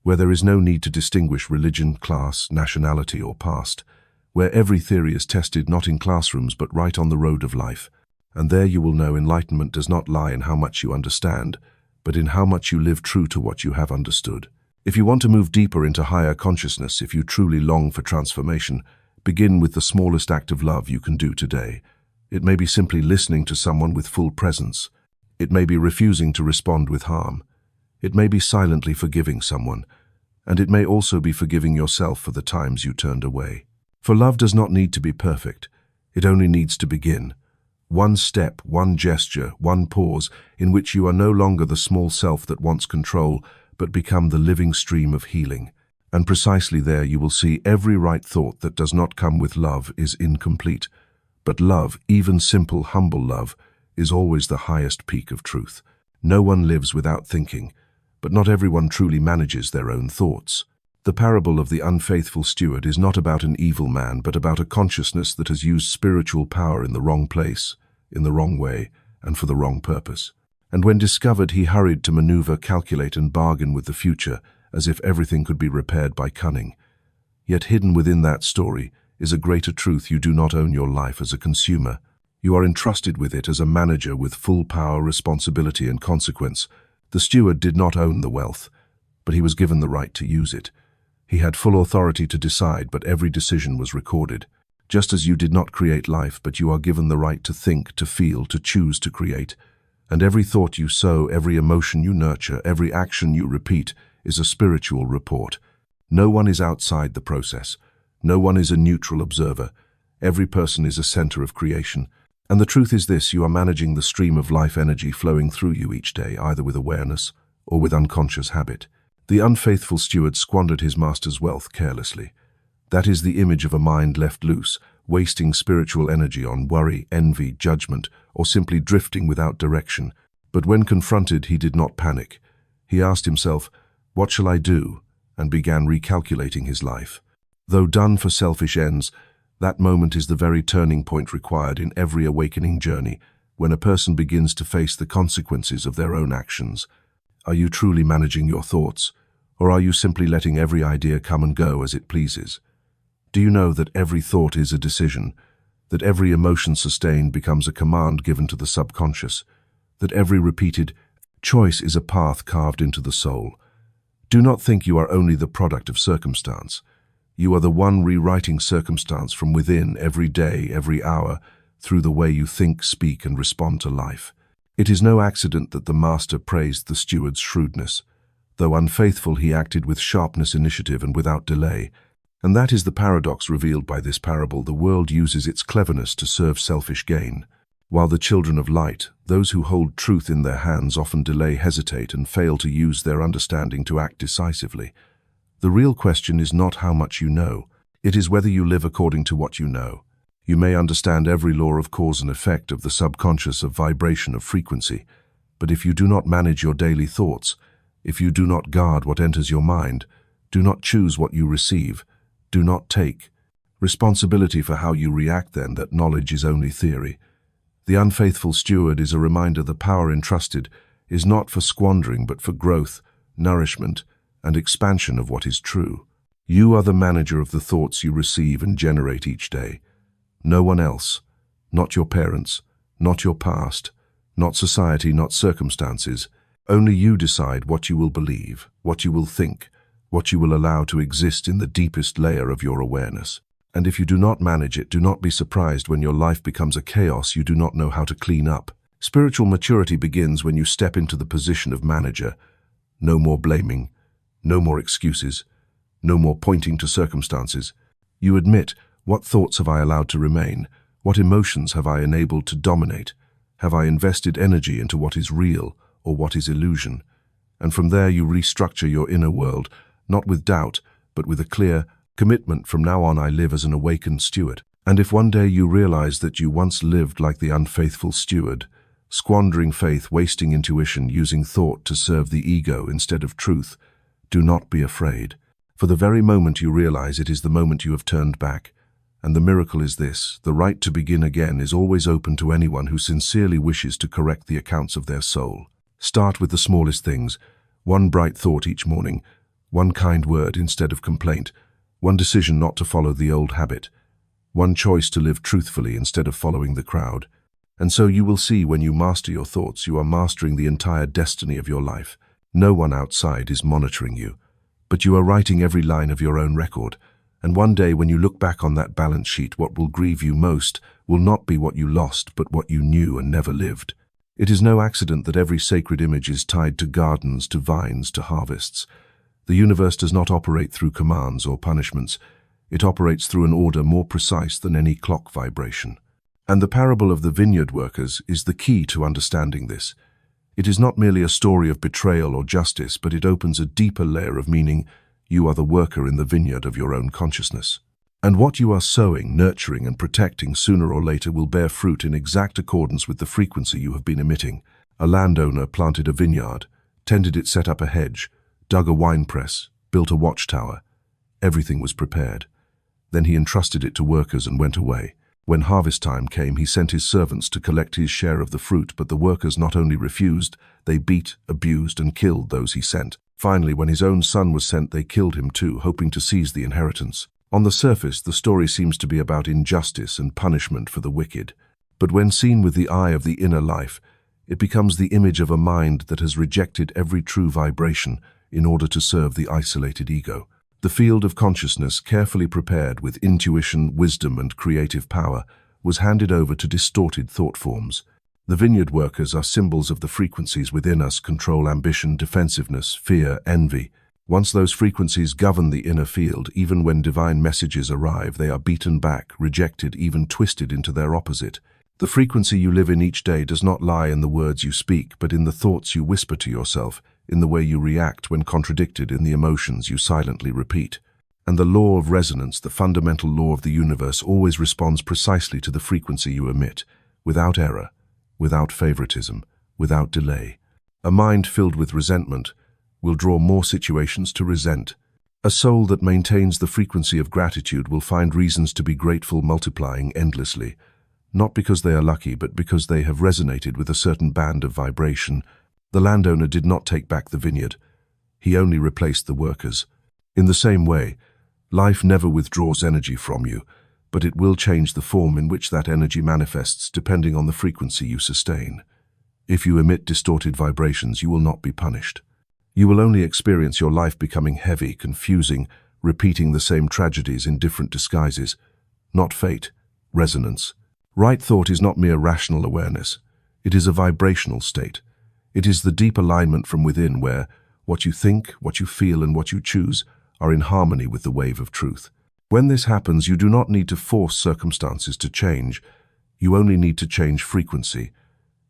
where there is no need to distinguish religion, class, nationality, or past, where every theory is tested not in classrooms but right on the road of life. And there you will know enlightenment does not lie in how much you understand, but in how much you live true to what you have understood. If you want to move deeper into higher consciousness, if you truly long for transformation, begin with the smallest act of love you can do today. It may be simply listening to someone with full presence. It may be refusing to respond with harm. It may be silently forgiving someone. And it may also be forgiving yourself for the times you turned away. For love does not need to be perfect. It only needs to begin. One step, one gesture, one pause, in which you are no longer the small self that wants control, but become the living stream of healing. And precisely there you will see every right thought that does not come with love is incomplete. But love, even simple, humble love, is always the highest peak of truth. No one lives without thinking, but not everyone truly manages their own thoughts. The parable of the unfaithful steward is not about an evil man, but about a consciousness that has used spiritual power in the wrong place, in the wrong way, and for the wrong purpose. And when discovered, he hurried to maneuver, calculate, and bargain with the future, as if everything could be repaired by cunning. Yet hidden within that story is a greater truth: you do not own your life as a consumer. You are entrusted with it as a manager with full power, responsibility, and consequence. The steward did not own the wealth, but he was given the right to use it. He had full authority to decide, but every decision was recorded. Just as you did not create life, but you are given the right to think, to feel, to choose to create. And every thought you sow, every emotion you nurture, every action you repeat is a spiritual report. No one is outside the process. No one is a neutral observer. Every person is a center of creation. And the truth is this: you are managing the stream of life energy flowing through you each day, either with awareness or with unconscious habit. The unfaithful steward squandered his master's wealth carelessly. That is the image of a mind left loose, wasting spiritual energy on worry, envy, judgment, or simply drifting without direction. But when confronted, he did not panic. He asked himself, "What shall I do?" and began recalculating his life. Though done for selfish ends, that moment is the very turning point required in every awakening journey, when a person begins to face the consequences of their own actions. Are you truly managing your thoughts, or are you simply letting every idea come and go as it pleases? Do you know that every thought is a decision, that every emotion sustained becomes a command given to the subconscious, that every repeated choice is a path carved into the soul? Do not think you are only the product of circumstance. You are the one rewriting circumstance from within every day, every hour, through the way you think, speak, and respond to life. It is no accident that the master praised the steward's shrewdness. Though unfaithful, he acted with sharpness, initiative, and without delay. And that is the paradox revealed by this parable. The world uses its cleverness to serve selfish gain, while the children of light, those who hold truth in their hands, often delay, hesitate, and fail to use their understanding to act decisively. The real question is not how much you know. It is whether you live according to what you know. You may understand every law of cause and effect, of the subconscious, of vibration, of frequency. But if you do not manage your daily thoughts, if you do not guard what enters your mind, do not choose what you receive, do not take responsibility for how you react, then that knowledge is only theory. The unfaithful steward is a reminder the power entrusted is not for squandering, but for growth, nourishment, and expansion of what is true. You are the manager of the thoughts you receive and generate each day. No one else, not your parents, not your past, not society, not circumstances. Only you decide what you will believe, what you will think, what you will allow to exist in the deepest layer of your awareness. And if you do not manage it, do not be surprised when your life becomes a chaos you do not know how to clean up. Spiritual maturity begins when you step into the position of manager. No more blaming, no more excuses, no more pointing to circumstances. You admit, what thoughts have I allowed to remain? What emotions have I enabled to dominate? Have I invested energy into what is real or what is illusion? And from there you restructure your inner world, not with doubt, but with a clear commitment. From now on I live as an awakened steward. And if one day you realize that you once lived like the unfaithful steward, squandering faith, wasting intuition, using thought to serve the ego instead of truth, do not be afraid. For the very moment you realize it is the moment you have turned back. And the miracle is this: the right to begin again is always open to anyone who sincerely wishes to correct the accounts of their soul. Start with the smallest things. One bright thought each morning, one kind word instead of complaint, one decision not to follow the old habit, one choice to live truthfully instead of following the crowd. And so you will see, when you master your thoughts, you are mastering the entire destiny of your life. No one outside is monitoring you, but you are writing every line of your own record. And one day when you look back on that balance sheet, what will grieve you most will not be what you lost, but what you knew and never lived. It is no accident that every sacred image is tied to gardens, to vines, to harvests. The universe does not operate through commands or punishments. It operates through an order more precise than any clock vibration. And the parable of the vineyard workers is the key to understanding this. It is not merely a story of betrayal or justice, but it opens a deeper layer of meaning. You are the worker in the vineyard of your own consciousness. And what you are sowing, nurturing, and protecting sooner or later will bear fruit in exact accordance with the frequency you have been emitting. A landowner planted a vineyard, tended it, set up a hedge, dug a wine press, built a watchtower. Everything was prepared. Then he entrusted it to workers and went away. When harvest time came, he sent his servants to collect his share of the fruit, but the workers not only refused, they beat, abused, and killed those he sent. Finally, when his own son was sent, they killed him too, hoping to seize the inheritance. On the surface, the story seems to be about injustice and punishment for the wicked. But when seen with the eye of the inner life, it becomes the image of a mind that has rejected every true vibration in order to serve the isolated ego. The field of consciousness, carefully prepared with intuition, wisdom, and creative power, was handed over to distorted thought forms. The vineyard workers are symbols of the frequencies within us control ambition, defensiveness, fear, envy. Once those frequencies govern the inner field, even when divine messages arrive, they are beaten back, rejected, even twisted into their opposite. The frequency you live in each day does not lie in the words you speak, but in the thoughts you whisper to yourself, in the way you react when contradicted, in the emotions you silently repeat. And the law of resonance, the fundamental law of the universe, always responds precisely to the frequency you emit, without error, without favoritism, without delay. A mind filled with resentment will draw more situations to resent. A soul that maintains the frequency of gratitude will find reasons to be grateful, multiplying endlessly, not because they are lucky, but because they have resonated with a certain band of vibration. The landowner did not take back the vineyard. He only replaced the workers. In the same way, life never withdraws energy from you, but it will change the form in which that energy manifests depending on the frequency you sustain. If you emit distorted vibrations, you will not be punished. You will only experience your life becoming heavy, confusing, repeating the same tragedies in different disguises. Not fate, resonance. Right thought is not mere rational awareness. It is a vibrational state. It is the deep alignment from within where what you think, what you feel, and what you choose are in harmony with the wave of truth. When this happens, you do not need to force circumstances to change. You only need to change frequency.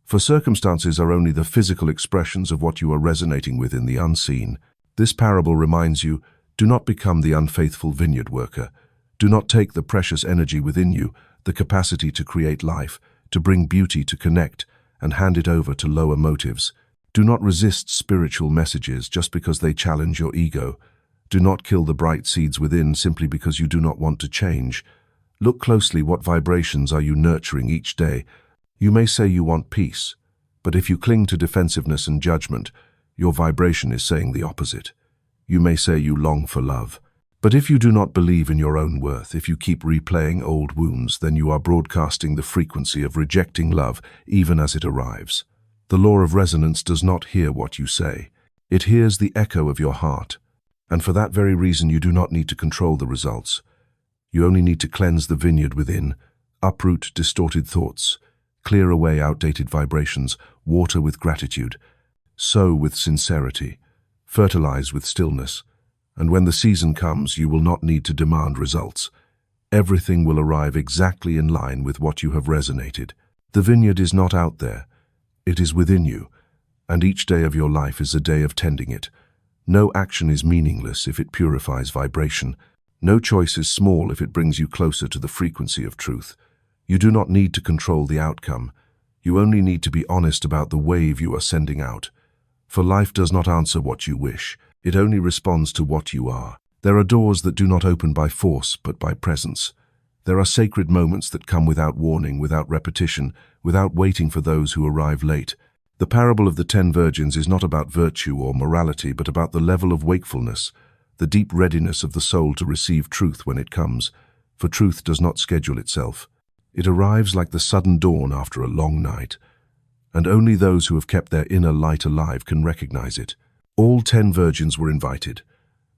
For circumstances are only the physical expressions of what you are resonating with in the unseen. This parable reminds you, do not become the unfaithful vineyard worker. Do not take the precious energy within you, the capacity to create life, to bring beauty, to connect, and hand it over to lower motives. Do not resist spiritual messages just because they challenge your ego. Do not kill the bright seeds within simply because you do not want to change. Look closely, what vibrations are you nurturing each day? You may say you want peace, but if you cling to defensiveness and judgment, your vibration is saying the opposite. You may say you long for love, but if you do not believe in your own worth, if you keep replaying old wounds, then you are broadcasting the frequency of rejecting love even as it arrives. The law of resonance does not hear what you say. It hears the echo of your heart. And for that very reason, you do not need to control the results. You only need to cleanse the vineyard within, uproot distorted thoughts, clear away outdated vibrations, water with gratitude, sow with sincerity, fertilize with stillness. And when the season comes, you will not need to demand results. Everything will arrive exactly in line with what you have resonated. The vineyard is not out there. It is within you, and each day of your life is a day of tending it. No action is meaningless if it purifies vibration. No choice is small if it brings you closer to the frequency of truth. You do not need to control the outcome. You only need to be honest about the wave you are sending out. For life does not answer what you wish. It only responds to what you are. There are doors that do not open by force, but by presence. There are sacred moments that come without warning, without repetition, without waiting for those who arrive late. The parable of the 10 virgins is not about virtue or morality, but about the level of wakefulness, the deep readiness of the soul to receive truth when it comes. For truth does not schedule itself. It arrives like the sudden dawn after a long night, and only those who have kept their inner light alive can recognize it. All 10 virgins were invited.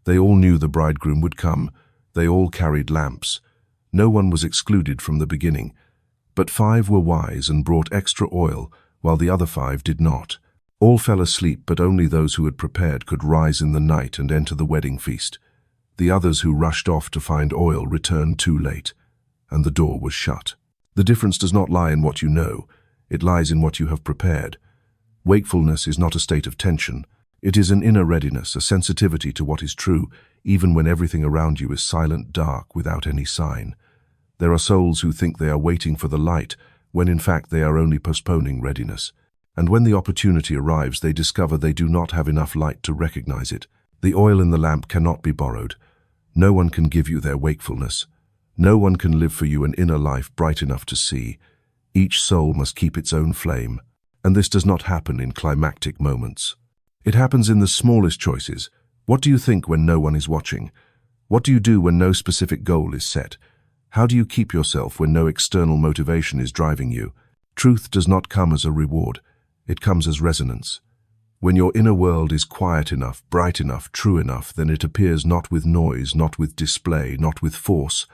They all knew the bridegroom would come. They all carried lamps. No one was excluded from the beginning. But 5 were wise and brought extra oil, while the other 5 did not. All fell asleep, but only those who had prepared could rise in the night and enter the wedding feast. The others who rushed off to find oil returned too late, and the door was shut. The difference does not lie in what you know. It lies in what you have prepared. Wakefulness is not a state of tension. It is an inner readiness, a sensitivity to what is true, even when everything around you is silent, dark, without any sign. There are souls who think they are waiting for the light, when in fact they are only postponing readiness. And when the opportunity arrives, they discover they do not have enough light to recognize it. The oil in the lamp cannot be borrowed. No one can give you their wakefulness. No one can live for you an inner life bright enough to see. Each soul must keep its own flame, and this does not happen in climactic moments. It happens in the smallest choices. What do you think when no one is watching? What do you do when no specific goal is set? How do you keep yourself when no external motivation is driving you? Truth does not come as a reward. It comes as resonance. When your inner world is quiet enough, bright enough, true enough, then it appears not with noise, not with display, not with force.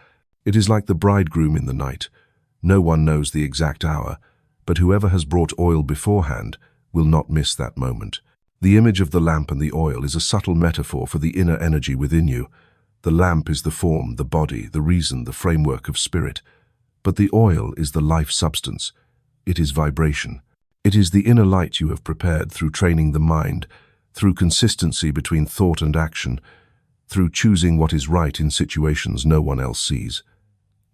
It is like the bridegroom in the night. No one knows the exact hour, but whoever has brought oil beforehand will not miss that moment. The image of the lamp and the oil is a subtle metaphor for the inner energy within you. The lamp is the form, the body, the reason, the framework of spirit. But the oil is the life substance. It is vibration. It is the inner light you have prepared through training the mind, through consistency between thought and action, through choosing what is right in situations no one else sees.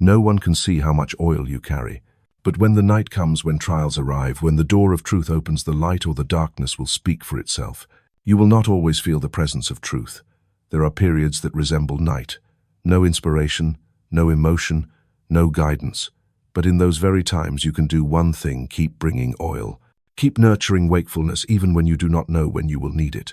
No one can see how much oil you carry. But when the night comes, when trials arrive, when the door of truth opens, the light or the darkness will speak for itself. You will not always feel the presence of truth. There are periods that resemble night. No inspiration, no emotion, no guidance. But in those very times you can do one thing: keep bringing oil. Keep nurturing wakefulness even when you do not know when you will need it.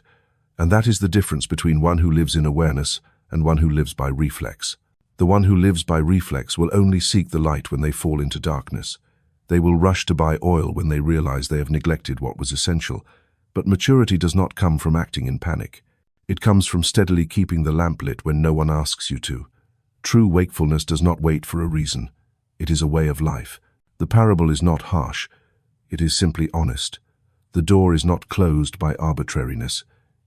And that is the difference between one who lives in awareness and one who lives by reflex. The one who lives by reflex will only seek the light when they fall into darkness. They will rush to buy oil when they realize they have neglected what was essential. But maturity does not come from acting in panic. It comes from steadily keeping the lamp lit when no one asks you to. True wakefulness does not wait for a reason. It is a way of life. The parable is not harsh. It is simply honest. The door is not closed by arbitrariness.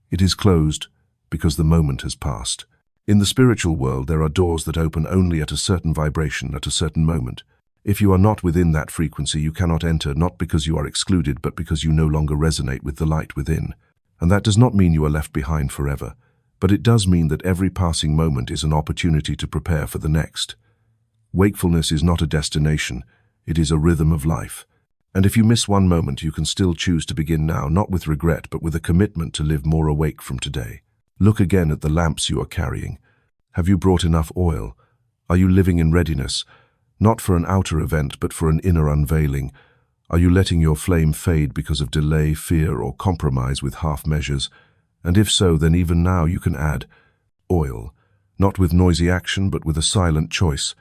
It is closed because the moment has passed. In the spiritual world, there are doors that open only at a certain vibration, at a certain moment. If you are not within that frequency, you cannot enter, not because you are excluded, but because you no longer resonate with the light within. And that does not mean you are left behind forever, but it does mean that every passing moment is an opportunity to prepare for the next. Wakefulness is not a destination, it is a rhythm of life. And if you miss one moment, you can still choose to begin now, not with regret, but with a commitment to live more awake from today. Look again at the lamps you are carrying. Have you brought enough oil? Are you living in readiness, not for an outer event, but for an inner unveiling? Are you letting your flame fade because of delay, fear, or compromise with half measures? And if so, then even now you can add oil, not with noisy action, but with a silent choice.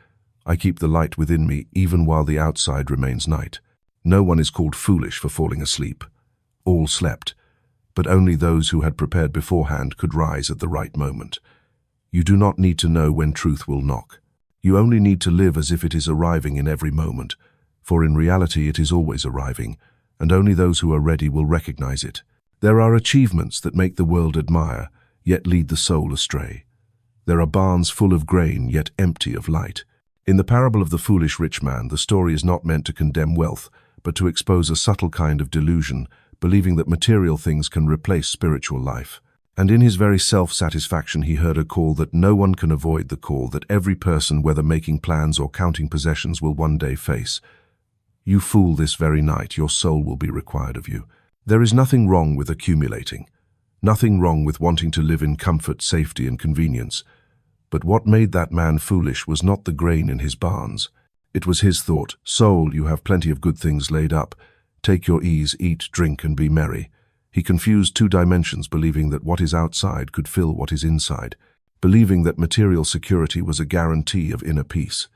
I keep the light within me even while the outside remains night. No one is called foolish for falling asleep. All slept, but only those who had prepared beforehand could rise at the right moment. You do not need to know when truth will knock. You only need to live as if it is arriving in every moment, for in reality it is always arriving, and only those who are ready will recognize it. There are achievements that make the world admire, yet lead the soul astray. There are barns full of grain, yet empty of light. In the parable of the foolish rich man, the story is not meant to condemn wealth, but to expose a subtle kind of delusion, believing that material things can replace spiritual life. And in his very self-satisfaction he heard a call that no one can avoid, the call that every person, whether making plans or counting possessions, will one day face. You fool, this very night your soul will be required of you. There is nothing wrong with accumulating, nothing wrong with wanting to live in comfort, safety, and convenience. But what made that man foolish was not the grain in his barns. It was his thought, "Soul, you have plenty of good things laid up. Take your ease, eat, drink, and be merry." He confused two dimensions, believing that what is outside could fill what is inside, believing that material security was a guarantee of inner peace.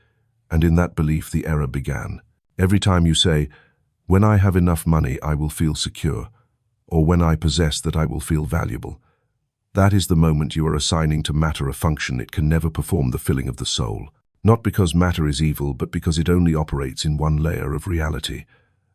And in that belief the error began. Every time you say, "When I have enough money, I will feel secure," or "When I possess that, I will feel valuable," that is the moment you are assigning to matter a function it can never perform, the filling of the soul. Not because matter is evil, but because it only operates in one layer of reality.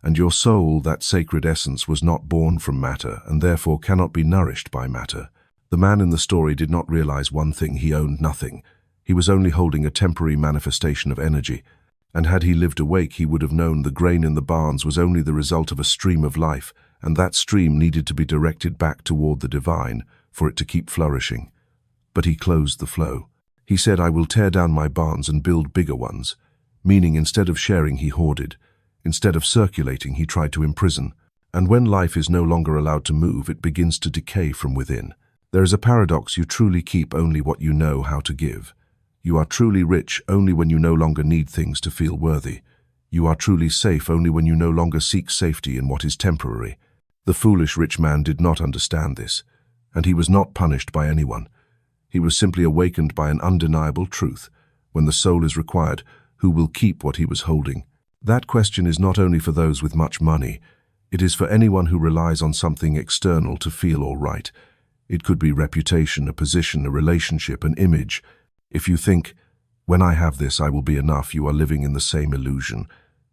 And your soul, that sacred essence, was not born from matter, and therefore cannot be nourished by matter. The man in the story did not realize one thing: he owned nothing. He was only holding a temporary manifestation of energy. And had he lived awake, he would have known the grain in the barns was only the result of a stream of life, and that stream needed to be directed back toward the divine for it to keep flourishing. But he closed the flow. He said, "I will tear down my barns and build bigger ones," meaning instead of sharing, he hoarded. Instead of circulating, he tried to imprison. And when life is no longer allowed to move, it begins to decay from within. There is a paradox: you truly keep only what you know how to give. You are truly rich only when you no longer need things to feel worthy. You are truly safe only when you no longer seek safety in what is temporary. The foolish rich man did not understand this, and he was not punished by anyone. He was simply awakened by an undeniable truth. When the soul is required, who will keep what he was holding? That question is not only for those with much money, it is for anyone who relies on something external to feel all right. It could be reputation, a position, a relationship, an image. If you think, when I have this, I will be enough, you are living in the same illusion.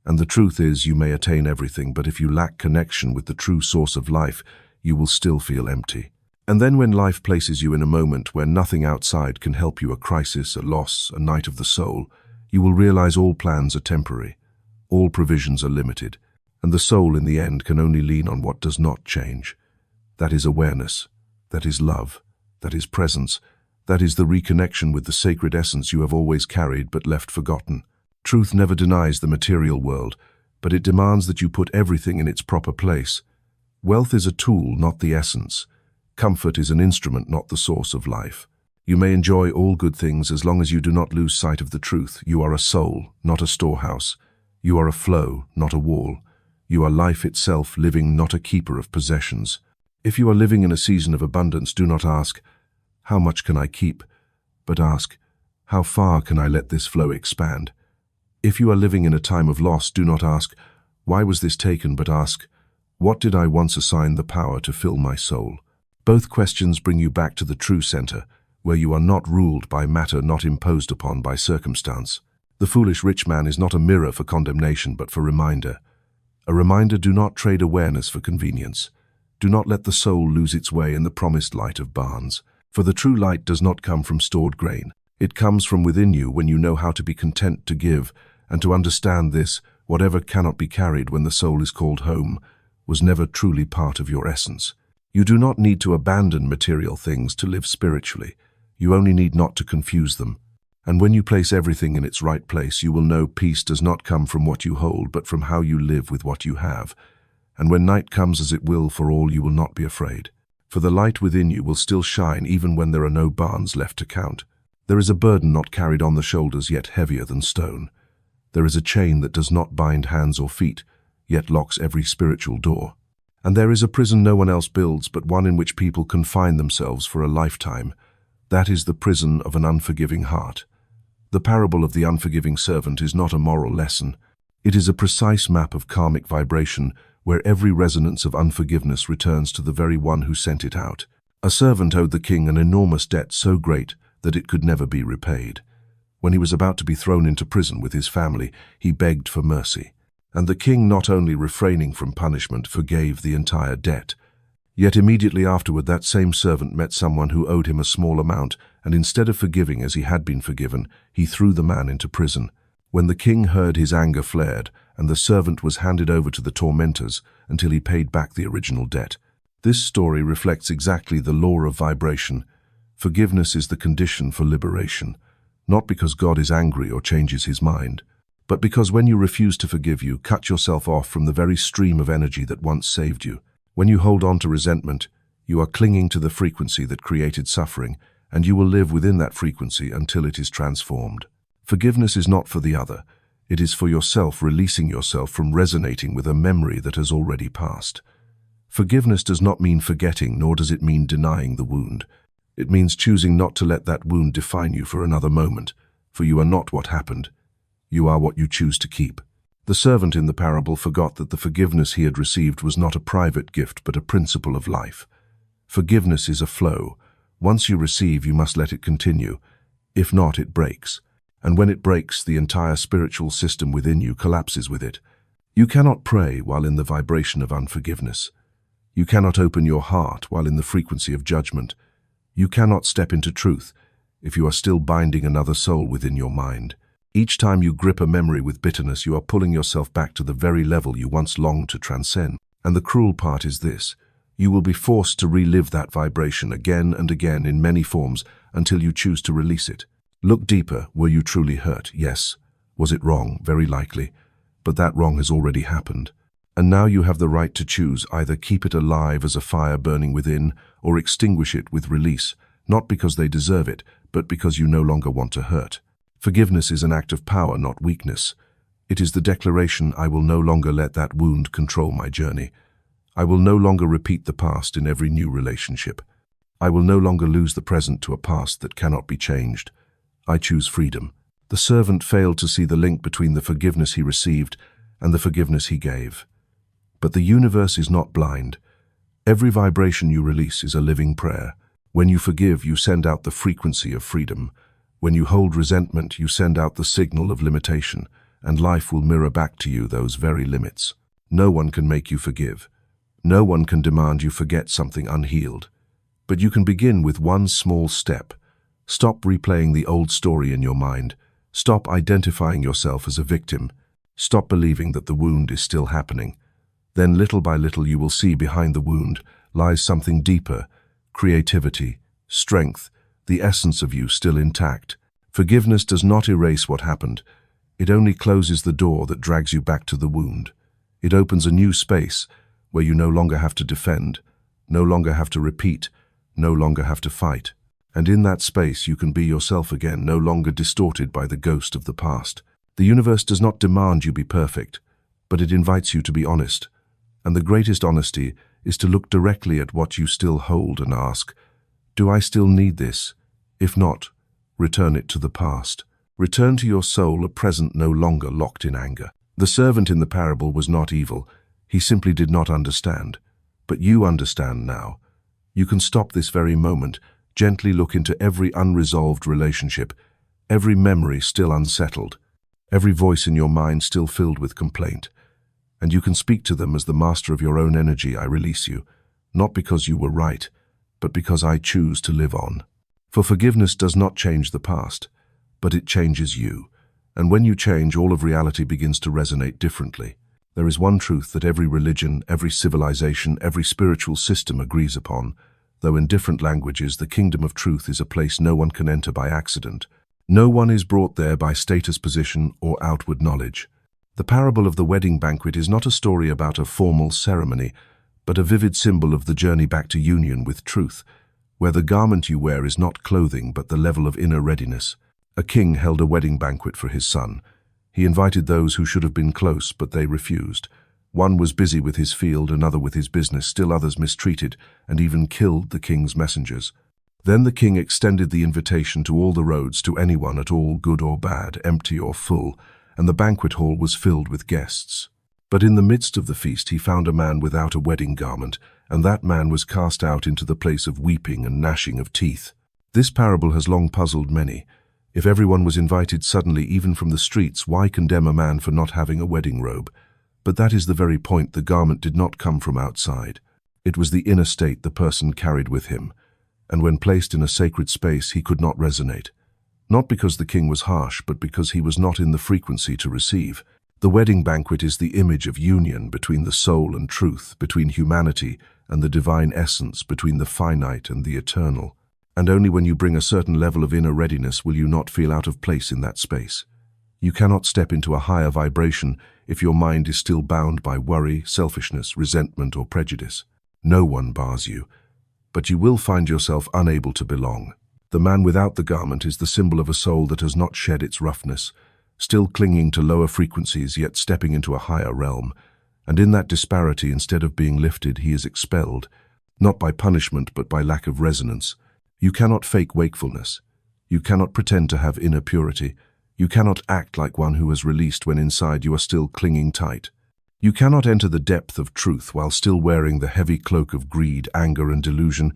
And the truth is, you may attain everything, but if you lack connection with the true source of life, you will still feel empty. And then when life places you in a moment where nothing outside can help you, a crisis, a loss, a night of the soul, you will realize all plans are temporary, all provisions are limited, and the soul in the end can only lean on what does not change. That is awareness, that is love, that is presence, that is the reconnection with the sacred essence you have always carried but left forgotten. Truth never denies the material world, but it demands that you put everything in its proper place. Wealth is a tool, not the essence. Comfort is an instrument, not the source of life. You may enjoy all good things as long as you do not lose sight of the truth. You are a soul, not a storehouse. You are a flow, not a wall. You are life itself, living, not a keeper of possessions. If you are living in a season of abundance, do not ask, how much can I keep? But ask, how far can I let this flow expand? If you are living in a time of loss, do not ask, why was this taken? But ask, what did I once assign the power to fill my soul? Both questions bring you back to the true center, where you are not ruled by matter, not imposed upon by circumstance. The foolish rich man is not a mirror for condemnation, but for reminder. A reminder: do not trade awareness for convenience. Do not let the soul lose its way in the promised light of barns. For the true light does not come from stored grain. It comes from within you when you know how to be content to give, and to understand this: whatever cannot be carried when the soul is called home was never truly part of your essence. You do not need to abandon material things to live spiritually. You only need not to confuse them. And when you place everything in its right place, you will know peace does not come from what you hold, but from how you live with what you have. And when night comes, as it will for all, you will not be afraid. For the light within you will still shine even when there are no barns left to count. There is a burden not carried on the shoulders, yet heavier than stone. There is a chain that does not bind hands or feet, yet locks every spiritual door. And there is a prison no one else builds, but one in which people confine themselves for a lifetime. That is the prison of an unforgiving heart. The parable of the unforgiving servant is not a moral lesson. It is a precise map of karmic vibration, where every resonance of unforgiveness returns to the very one who sent it out. A servant owed the king an enormous debt so great that it could never be repaid. When he was about to be thrown into prison with his family, he begged for mercy. And the king, not only refraining from punishment, forgave the entire debt. Yet immediately afterward that same servant met someone who owed him a small amount, and instead of forgiving as he had been forgiven, he threw the man into prison. When the king heard, his anger flared, and the servant was handed over to the tormentors until he paid back the original debt. This story reflects exactly the law of vibration. Forgiveness is the condition for liberation, not because God is angry or changes his mind, but because when you refuse to forgive, you cut yourself off from the very stream of energy that once saved you. When you hold on to resentment, you are clinging to the frequency that created suffering, and you will live within that frequency until it is transformed. Forgiveness is not for the other. It is for yourself, releasing yourself from resonating with a memory that has already passed. Forgiveness does not mean forgetting, nor does it mean denying the wound. It means choosing not to let that wound define you for another moment, for you are not what happened. You are what you choose to keep. The servant in the parable forgot that the forgiveness he had received was not a private gift, but a principle of life. Forgiveness is a flow. Once you receive, you must let it continue. If not, it breaks. And when it breaks, the entire spiritual system within you collapses with it. You cannot pray while in the vibration of unforgiveness. You cannot open your heart while in the frequency of judgment. You cannot step into truth if you are still binding another soul within your mind. Each time you grip a memory with bitterness, you are pulling yourself back to the very level you once longed to transcend. And the cruel part is this: you will be forced to relive that vibration again and again in many forms until you choose to release it. Look deeper. Were you truly hurt? Yes. Was it wrong? Very likely. But that wrong has already happened. And now you have the right to choose: either keep it alive as a fire burning within, or extinguish it with release, not because they deserve it, but because you no longer want to hurt. Forgiveness is an act of power, not weakness. It is the declaration: I will no longer let that wound control my journey. I will no longer repeat the past in every new relationship. I will no longer lose the present to a past that cannot be changed. I choose freedom. The servant failed to see the link between the forgiveness he received and the forgiveness he gave. But the universe is not blind. Every vibration you release is a living prayer. When you forgive, you send out the frequency of freedom. When you hold resentment, you send out the signal of limitation, and life will mirror back to you those very limits. No one can make you forgive. No one can demand you forget something unhealed. But you can begin with one small step. Stop replaying the old story in your mind. Stop identifying yourself as a victim. Stop believing that the wound is still happening. Then little by little you will see behind the wound lies something deeper: creativity, strength, the essence of you still intact. Forgiveness does not erase what happened. It only closes the door that drags you back to the wound. It opens a new space where you no longer have to defend, no longer have to repeat, no longer have to fight. And in that space you can be yourself again, no longer distorted by the ghost of the past. The universe does not demand you be perfect, but it invites you to be honest. And the greatest honesty is to look directly at what you still hold and ask, do I still need this? If not, return it to the past. Return to your soul a present no longer locked in anger. The servant in the parable was not evil. He simply did not understand. But you understand now. You can stop this very moment, gently look into every unresolved relationship, every memory still unsettled, every voice in your mind still filled with complaint. And you can speak to them as the master of your own energy. I release you, not because you were right, but because I choose to live on. For forgiveness does not change the past, but it changes you. And when you change, all of reality begins to resonate differently. There is one truth that every religion, every civilization, every spiritual system agrees upon. Though in different languages, the kingdom of truth is a place no one can enter by accident. No one is brought there by status, position, or outward knowledge. The parable of the wedding banquet is not a story about a formal ceremony, but a vivid symbol of the journey back to union with truth, where the garment you wear is not clothing but the level of inner readiness. A king held a wedding banquet for his son. He invited those who should have been close, but they refused. One was busy with his field, another with his business, still others mistreated and even killed the king's messengers. Then the king extended the invitation to all the roads, to anyone at all, good or bad, empty or full, and the banquet hall was filled with guests. But in the midst of the feast he found a man without a wedding garment, and that man was cast out into the place of weeping and gnashing of teeth. This parable has long puzzled many. If everyone was invited suddenly, even from the streets, why condemn a man for not having a wedding robe? But that is the very point. The garment did not come from outside. It was the inner state the person carried with him, and when placed in a sacred space he could not resonate. Not because the king was harsh, but because he was not in the frequency to receive. The wedding banquet is the image of union between the soul and truth, between humanity and the divine essence, between the finite and the eternal. And only when you bring a certain level of inner readiness will you not feel out of place in that space. You cannot step into a higher vibration if your mind is still bound by worry, selfishness, resentment, or prejudice. No one bars you, but you will find yourself unable to belong. The man without the garment is the symbol of a soul that has not shed its roughness, still clinging to lower frequencies, yet stepping into a higher realm. And in that disparity, instead of being lifted, he is expelled, not by punishment but by lack of resonance. You cannot fake wakefulness. You cannot pretend to have inner purity. You cannot act like one who has released when inside you are still clinging tight. You cannot enter the depth of truth while still wearing the heavy cloak of greed, anger, and delusion,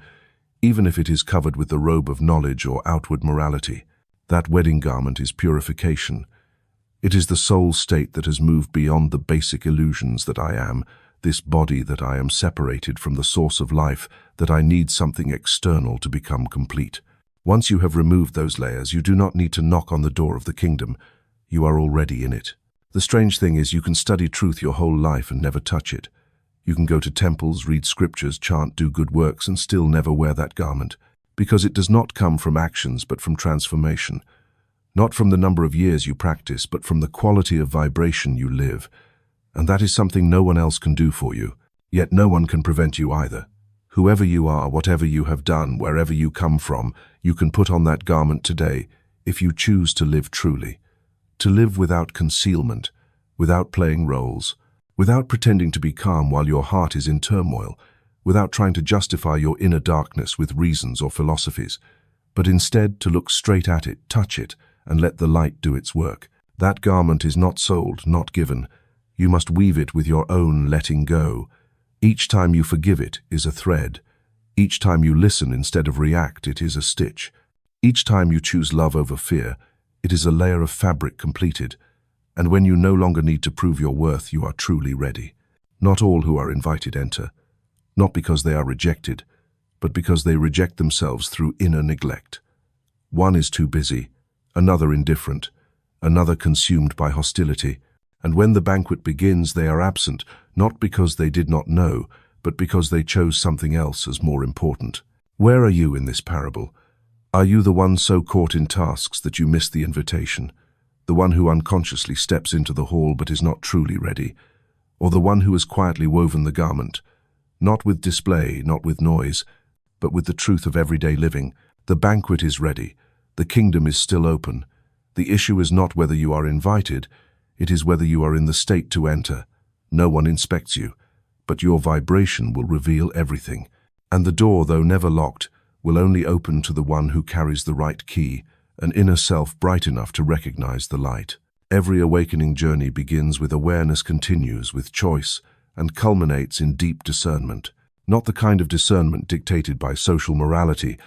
even if it is covered with the robe of knowledge or outward morality. That wedding garment is purification. It is the soul state that has moved beyond the basic illusions that I am, this body, that I am separated from the source of life, that I need something external to become complete. Once you have removed those layers, you do not need to knock on the door of the kingdom. You are already in it. The strange thing is, you can study truth your whole life and never touch it. You can go to temples, read scriptures, chant, do good works, and still never wear that garment, because it does not come from actions but from transformation. Not from the number of years you practice, but from the quality of vibration you live. And that is something no one else can do for you, yet no one can prevent you either. Whoever you are, whatever you have done, wherever you come from, you can put on that garment today if you choose to live truly. To live without concealment, without playing roles, without pretending to be calm while your heart is in turmoil, without trying to justify your inner darkness with reasons or philosophies, but instead to look straight at it, touch it, and let the light do its work. That garment is not sold, not given. You must weave it with your own letting go. Each time you forgive it is a thread. Each time you listen instead of react, it is a stitch. Each time you choose love over fear, it is a layer of fabric completed. And when you no longer need to prove your worth, you are truly ready. Not all who are invited enter, not because they are rejected, but because they reject themselves through inner neglect. One is too busy, another indifferent, another consumed by hostility, and when the banquet begins, they are absent, not because they did not know, but because they chose something else as more important. Where are you in this parable? Are you the one so caught in tasks that you miss the invitation? The one who unconsciously steps into the hall but is not truly ready? Or the one who has quietly woven the garment, not with display, not with noise, but with the truth of everyday living? The banquet is ready. The kingdom is still open. The issue is not whether you are invited, it is whether you are in the state to enter. No one inspects you, but your vibration will reveal everything. And the door, though never locked, will only open to the one who carries the right key, an inner self bright enough to recognize the light. Every awakening journey begins with awareness, continues with choice, and culminates in deep discernment. Not the kind of discernment dictated by social morality,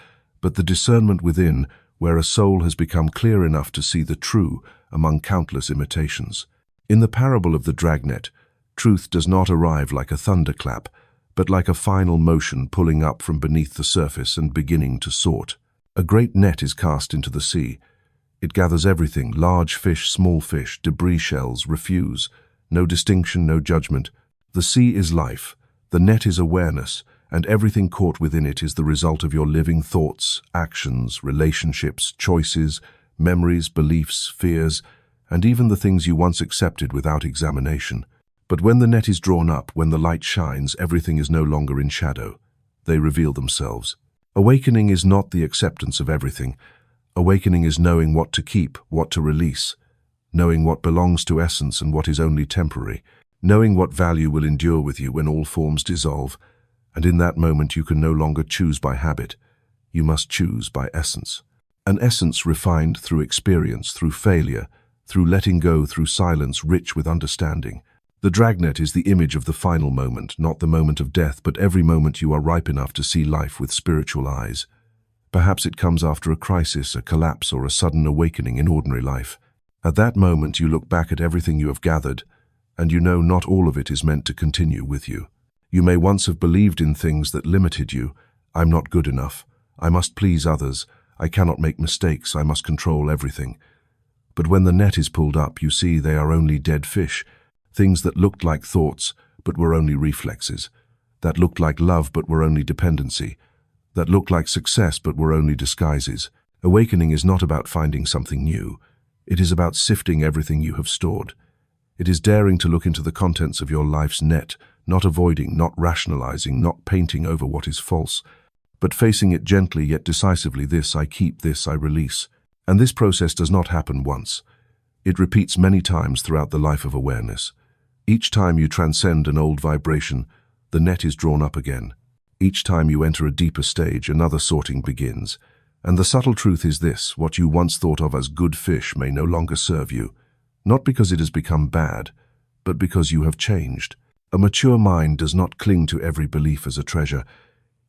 but the discernment within, where a soul has become clear enough to see the true among countless imitations. In the parable of the dragnet, truth does not arrive like a thunderclap, but like a final motion pulling up from beneath the surface and beginning to sort. A great net is cast into the sea. It gathers everything, large fish, small fish, debris shells, refuse. No distinction, no judgment. The sea is life, the net is awareness, and everything caught within it is the result of your living thoughts, actions, relationships, choices, memories, beliefs, fears, and even the things you once accepted without examination. But when the net is drawn up, when the light shines, everything is no longer in shadow. They reveal themselves. Awakening is not the acceptance of everything. Awakening is knowing what to keep, what to release, knowing what belongs to essence and what is only temporary, knowing what value will endure with you when all forms dissolve. And in that moment you can no longer choose by habit. You must choose by essence. An essence refined through experience, through failure, through letting go, through silence, rich with understanding. The dragnet is the image of the final moment, not the moment of death, but every moment you are ripe enough to see life with spiritual eyes. Perhaps it comes after a crisis, a collapse, or a sudden awakening in ordinary life. At that moment you look back at everything you have gathered, and you know not all of it is meant to continue with you. You may once have believed in things that limited you. I'm not good enough. I must please others. I cannot make mistakes. I must control everything. But when the net is pulled up, you see they are only dead fish. Things that looked like thoughts, but were only reflexes. That looked like love, but were only dependency. That looked like success, but were only disguises. Awakening is not about finding something new. It is about sifting everything you have stored. It is daring to look into the contents of your life's net, not avoiding, not rationalizing, not painting over what is false, but facing it gently yet decisively. This I keep, this I release. And this process does not happen once. It repeats many times throughout the life of awareness. Each time you transcend an old vibration, the net is drawn up again. Each time you enter a deeper stage, another sorting begins. And the subtle truth is this: what you once thought of as good fish may no longer serve you, not because it has become bad, but because you have changed. A mature mind does not cling to every belief as a treasure.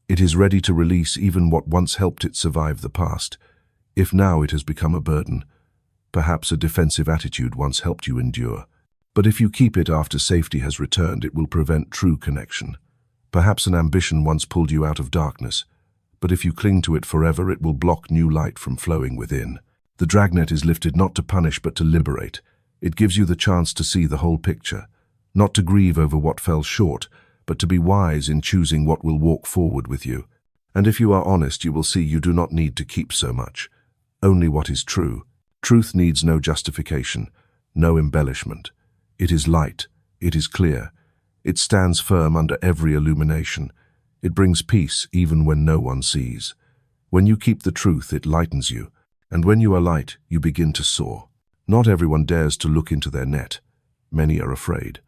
It is ready to release even what once helped it survive the past, if now it has become a burden. Perhaps a defensive attitude once helped you endure. But if you keep it after safety has returned, it will prevent true connection. Perhaps an ambition once pulled you out of darkness, but if you cling to it forever, it will block new light from flowing within. The dragnet is lifted not to punish but to liberate. It gives you the chance to see the whole picture, not to grieve over what fell short, but to be wise in choosing what will walk forward with you. And if you are honest, you will see you do not need to keep so much, only what is true. Truth needs no justification, no embellishment. It is light, it is clear. It stands firm under every illumination. It brings peace even when no one sees. When you keep the truth, it lightens you. And when you are light, you begin to soar. Not everyone dares to look into their net. Many are afraid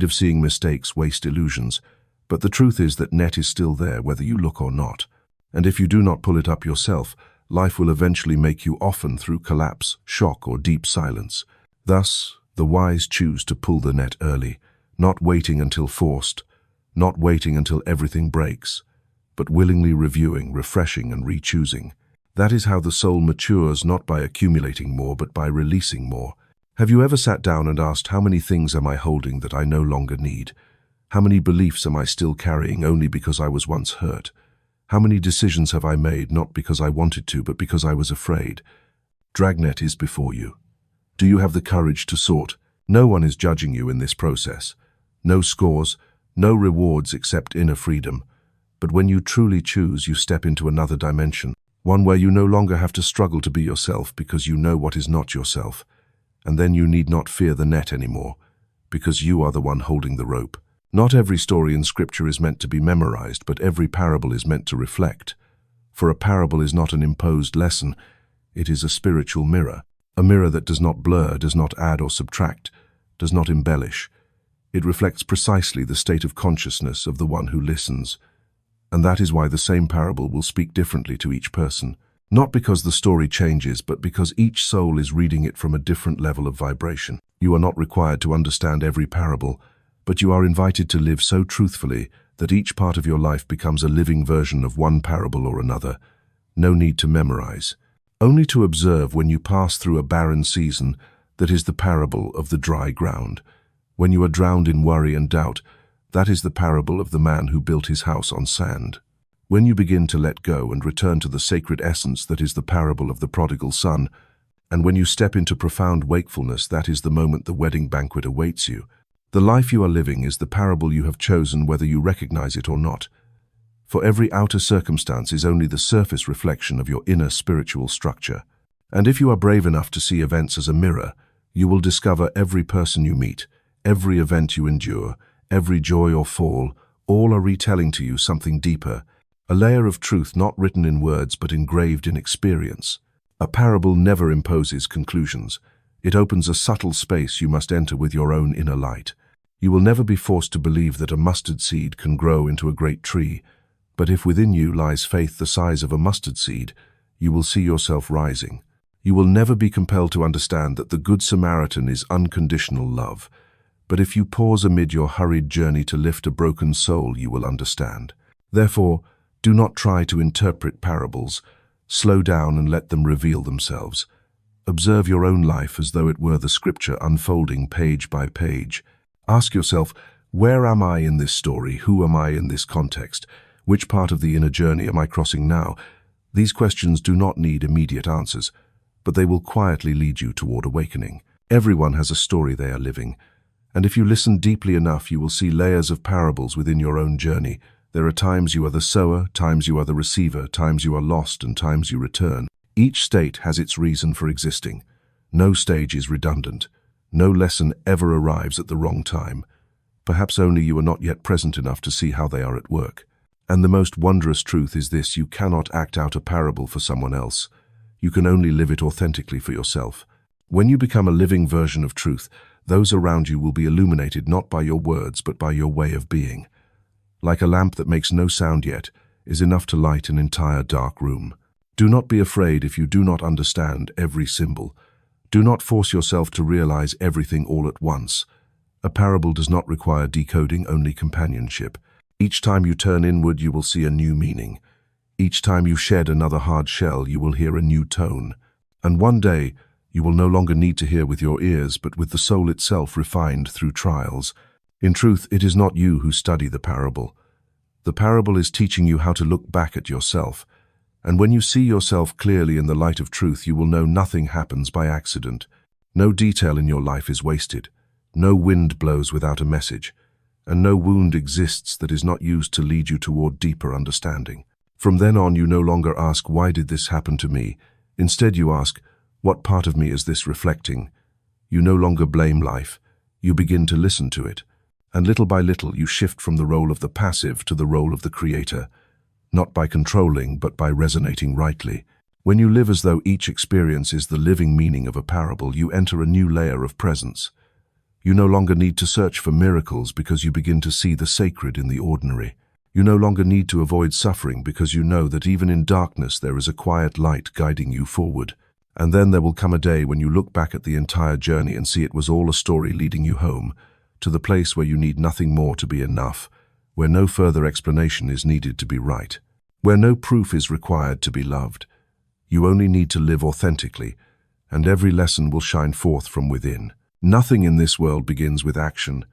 of seeing mistakes, waste illusions. But the truth is that net is still there whether you look or not. And if you do not pull it up yourself, life will eventually make you often through collapse, shock, or deep silence. Thus, the wise choose to pull the net early, not waiting until forced, not waiting until everything breaks, but willingly reviewing, refreshing, and re-choosing. That is how the soul matures, not by accumulating more, but by releasing more. Have you ever sat down and asked, how many things am I holding that I no longer need? How many beliefs am I still carrying only because I was once hurt? How many decisions have I made not because I wanted to, but because I was afraid? Dragnet is before you. Do you have the courage to sort? No one is judging you in this process. No scores, no rewards except inner freedom. But when you truly choose, you step into another dimension, one where you no longer have to struggle to be yourself because you know what is not yourself. And then you need not fear the net anymore, because you are the one holding the rope. Not every story in Scripture is meant to be memorized, but every parable is meant to reflect. For a parable is not an imposed lesson, it is a spiritual mirror. A mirror that does not blur, does not add or subtract, does not embellish. It reflects precisely the state of consciousness of the one who listens. And that is why the same parable will speak differently to each person. Not because the story changes, but because each soul is reading it from a different level of vibration. You are not required to understand every parable, but you are invited to live so truthfully that each part of your life becomes a living version of one parable or another. No need to memorize. Only to observe when you pass through a barren season that is the parable of the dry ground. When you are drowned in worry and doubt, that is the parable of the man who built his house on sand. When you begin to let go and return to the sacred essence, that is the parable of the prodigal son. And when you step into profound wakefulness, that is the moment the wedding banquet awaits you. The life you are living is the parable you have chosen, whether you recognize it or not. For every outer circumstance is only the surface reflection of your inner spiritual structure. And if you are brave enough to see events as a mirror, you will discover every person you meet, every event you endure, every joy or fall, all are retelling to you something deeper, a layer of truth not written in words but engraved in experience. A parable never imposes conclusions. It opens a subtle space you must enter with your own inner light. You will never be forced to believe that a mustard seed can grow into a great tree, but if within you lies faith the size of a mustard seed, you will see yourself rising. You will never be compelled to understand that the Good Samaritan is unconditional love, but if you pause amid your hurried journey to lift a broken soul, you will understand. Therefore, do not try to interpret parables. Slow down and let them reveal themselves. Observe your own life as though it were the scripture unfolding page by page. Ask yourself, where am I in this story? Who am I in this context? Which part of the inner journey am I crossing now? These questions do not need immediate answers, but they will quietly lead you toward awakening. Everyone has a story they are living, and if you listen deeply enough, you will see layers of parables within your own journey. There are times you are the sower, times you are the receiver, times you are lost, and times you return. Each state has its reason for existing. No stage is redundant. No lesson ever arrives at the wrong time. Perhaps only you are not yet present enough to see how they are at work. And the most wondrous truth is this: you cannot act out a parable for someone else. You can only live it authentically for yourself. When you become a living version of truth, those around you will be illuminated not by your words, but by your way of being. Like a lamp that makes no sound yet, is enough to light an entire dark room. Do not be afraid if you do not understand every symbol. Do not force yourself to realize everything all at once. A parable does not require decoding, only companionship. Each time you turn inward, you will see a new meaning. Each time you shed another hard shell, you will hear a new tone. And one day, you will no longer need to hear with your ears, but with the soul itself refined through trials. In truth, it is not you who study the parable. The parable is teaching you how to look back at yourself. And when you see yourself clearly in the light of truth, you will know nothing happens by accident. No detail in your life is wasted. No wind blows without a message. And no wound exists that is not used to lead you toward deeper understanding. From then on, you no longer ask, why did this happen to me? Instead, you ask, what part of me is this reflecting? You no longer blame life. You begin to listen to it. And little by little, you shift from the role of the passive to the role of the creator, not by controlling, but by resonating rightly. When you live as though each experience is the living meaning of a parable, you enter a new layer of presence. You no longer need to search for miracles because you begin to see the sacred in the ordinary. You no longer need to avoid suffering because you know that even in darkness there is a quiet light guiding you forward. And then there will come a day when you look back at the entire journey and see it was all a story leading you home, to the place where you need nothing more to be enough, where no further explanation is needed to be right, where no proof is required to be loved. You only need to live authentically, and every lesson will shine forth from within. Nothing in this world begins with action.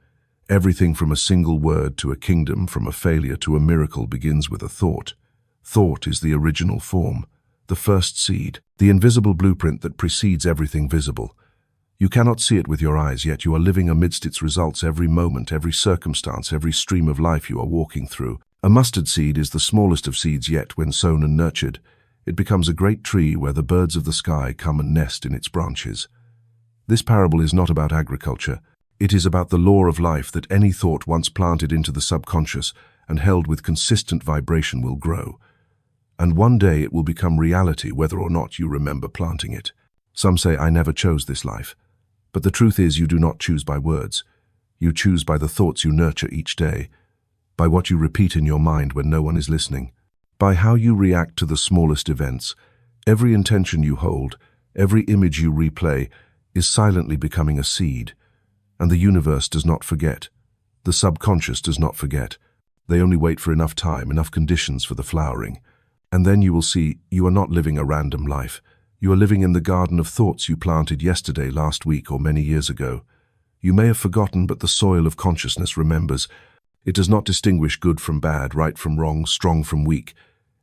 Everything from a single word to a kingdom, from a failure to a miracle, begins with a thought. Thought is the original form, the first seed, the invisible blueprint that precedes everything visible. You cannot see it with your eyes, yet you are living amidst its results every moment, every circumstance, every stream of life you are walking through. A mustard seed is the smallest of seeds, yet when sown and nurtured, it becomes a great tree where the birds of the sky come and nest in its branches. This parable is not about agriculture. It is about the law of life, that any thought once planted into the subconscious and held with consistent vibration will grow. And one day it will become reality whether or not you remember planting it. Some say, I never chose this life. But the truth is, you do not choose by words. You choose by the thoughts you nurture each day, by what you repeat in your mind when no one is listening, by how you react to the smallest events. Every intention you hold, every image you replay, is silently becoming a seed. And the universe does not forget. The subconscious does not forget. They only wait for enough time, enough conditions for the flowering. And then you will see you are not living a random life. You are living in the garden of thoughts you planted yesterday, last week, or many years ago. You may have forgotten, but the soil of consciousness remembers. It does not distinguish good from bad, right from wrong, strong from weak.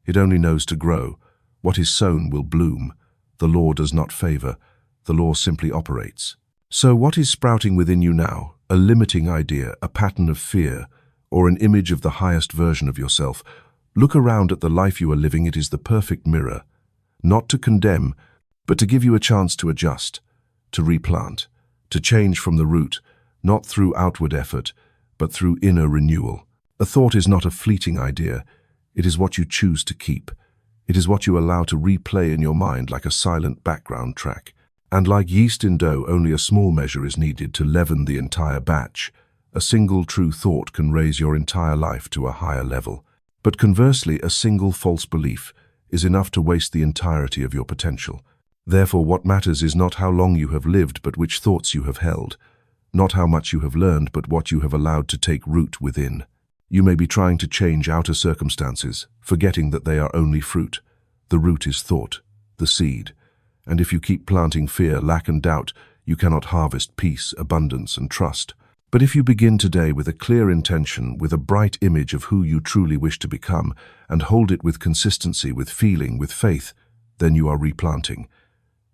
It only knows to grow. What is sown will bloom. The law does not favor. The law simply operates. So what is sprouting within you now? A limiting idea, a pattern of fear, or an image of the highest version of yourself? Look around at the life you are living. It is the perfect mirror. Not to condemn, but to give you a chance to adjust, to replant, to change from the root, not through outward effort, but through inner renewal. A thought is not a fleeting idea. It is what you choose to keep. It is what you allow to replay in your mind like a silent background track. And like yeast in dough, only a small measure is needed to leaven the entire batch. A single true thought can raise your entire life to a higher level. But conversely, a single false belief is enough to waste the entirety of your potential. Therefore, what matters is not how long you have lived, but which thoughts you have held. Not how much you have learned, but what you have allowed to take root within. You may be trying to change outer circumstances, forgetting that they are only fruit. The root is thought, the seed. And if you keep planting fear, lack, and doubt, you cannot harvest peace, abundance, and trust. But if you begin today with a clear intention, with a bright image of who you truly wish to become, and hold it with consistency, with feeling, with faith, then you are replanting.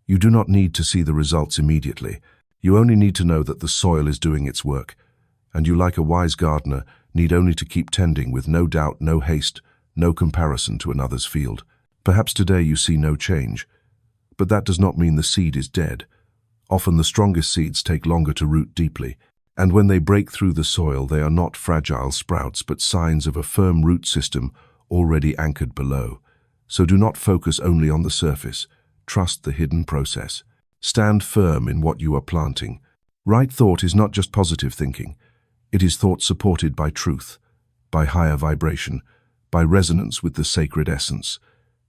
You do not need to see the results immediately. You only need to know that the soil is doing its work. And you, like a wise gardener, need only to keep tending with no doubt, no haste, no comparison to another's field. Perhaps today you see no change. But that does not mean the seed is dead. Often the strongest seeds take longer to root deeply, and when they break through the soil, they are not fragile sprouts, but signs of a firm root system already anchored below. So do not focus only on the surface. Trust the hidden process. Stand firm in what you are planting. Right thought is not just positive thinking. It is thought supported by truth, by higher vibration, by resonance with the sacred essence.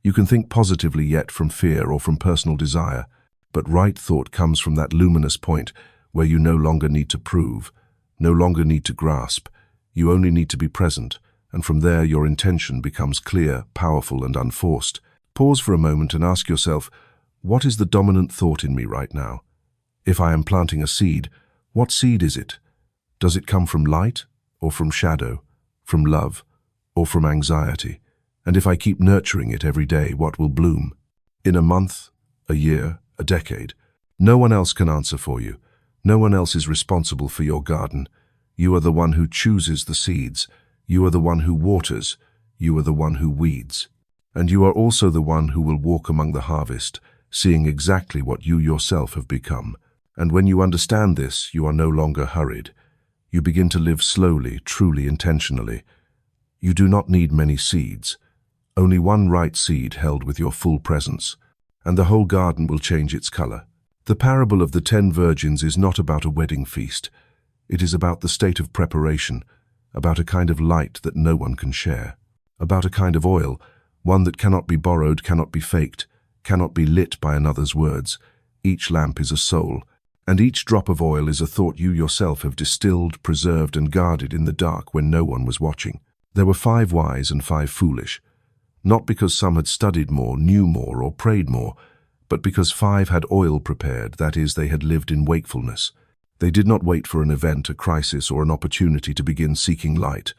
You can think positively yet from fear or from personal desire, but right thought comes from that luminous point where you no longer need to prove, no longer need to grasp. You only need to be present, and from there your intention becomes clear, powerful, and unforced. Pause for a moment and ask yourself, what is the dominant thought in me right now? If I am planting a seed, what seed is it? Does it come from light or from shadow, from love or from anxiety? And if I keep nurturing it every day, what will bloom? In a month, a year, a decade? No one else can answer for you. No one else is responsible for your garden. You are the one who chooses the seeds. You are the one who waters. You are the one who weeds. And you are also the one who will walk among the harvest, seeing exactly what you yourself have become. And when you understand this, you are no longer hurried. You begin to live slowly, truly, intentionally. You do not need many seeds. Only one right seed held with your full presence, and the whole garden will change its color. The parable of the 10 virgins is not about a wedding feast. It is about the state of preparation, about a kind of light that no one can share, about a kind of oil, one that cannot be borrowed, cannot be faked, cannot be lit by another's words. Each lamp is a soul, and each drop of oil is a thought you yourself have distilled, preserved, and guarded in the dark when no one was watching. There were 5 wise and 5 foolish, not because some had studied more, knew more, or prayed more, but because 5 had oil prepared, that is, they had lived in wakefulness. They did not wait for an event, a crisis, or an opportunity to begin seeking light.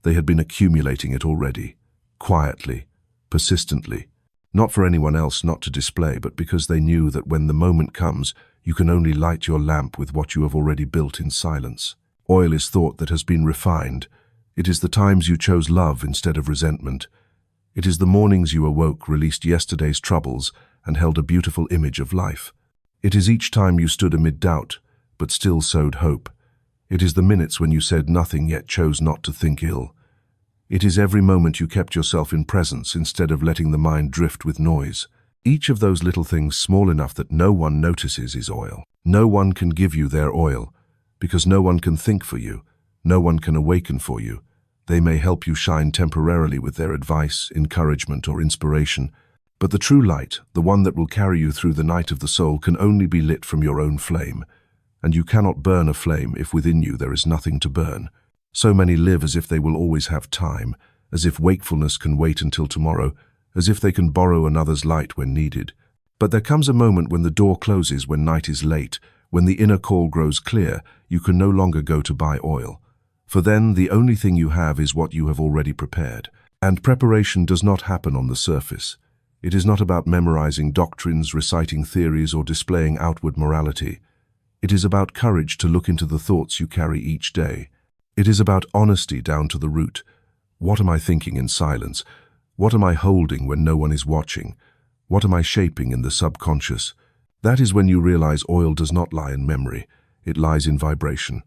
They had been accumulating it already, quietly, persistently, not for anyone else, not to display, but because they knew that when the moment comes, you can only light your lamp with what you have already built in silence. Oil is thought that has been refined. It is the times you chose love instead of resentment. It is the mornings you awoke, released yesterday's troubles, and held a beautiful image of life. It is each time you stood amid doubt, but still sowed hope. It is the minutes when you said nothing yet chose not to think ill. It is every moment you kept yourself in presence instead of letting the mind drift with noise. Each of those little things small enough that no one notices is oil. No one can give you their oil, because no one can think for you, no one can awaken for you. They may help you shine temporarily with their advice, encouragement, or inspiration, but the true light, the one that will carry you through the night of the soul, can only be lit from your own flame, and you cannot burn a flame if within you there is nothing to burn. So many live as if they will always have time, as if wakefulness can wait until tomorrow, as if they can borrow another's light when needed. But there comes a moment when the door closes, when night is late, when the inner call grows clear, you can no longer go to buy oil. For then the only thing you have is what you have already prepared. And preparation does not happen on the surface. It is not about memorizing doctrines, reciting theories, or displaying outward morality. It is about courage to look into the thoughts you carry each day. It is about honesty down to the root. What am I thinking in silence? What am I holding when no one is watching? What am I shaping in the subconscious? That is when you realize oil does not lie in memory. It lies in vibration.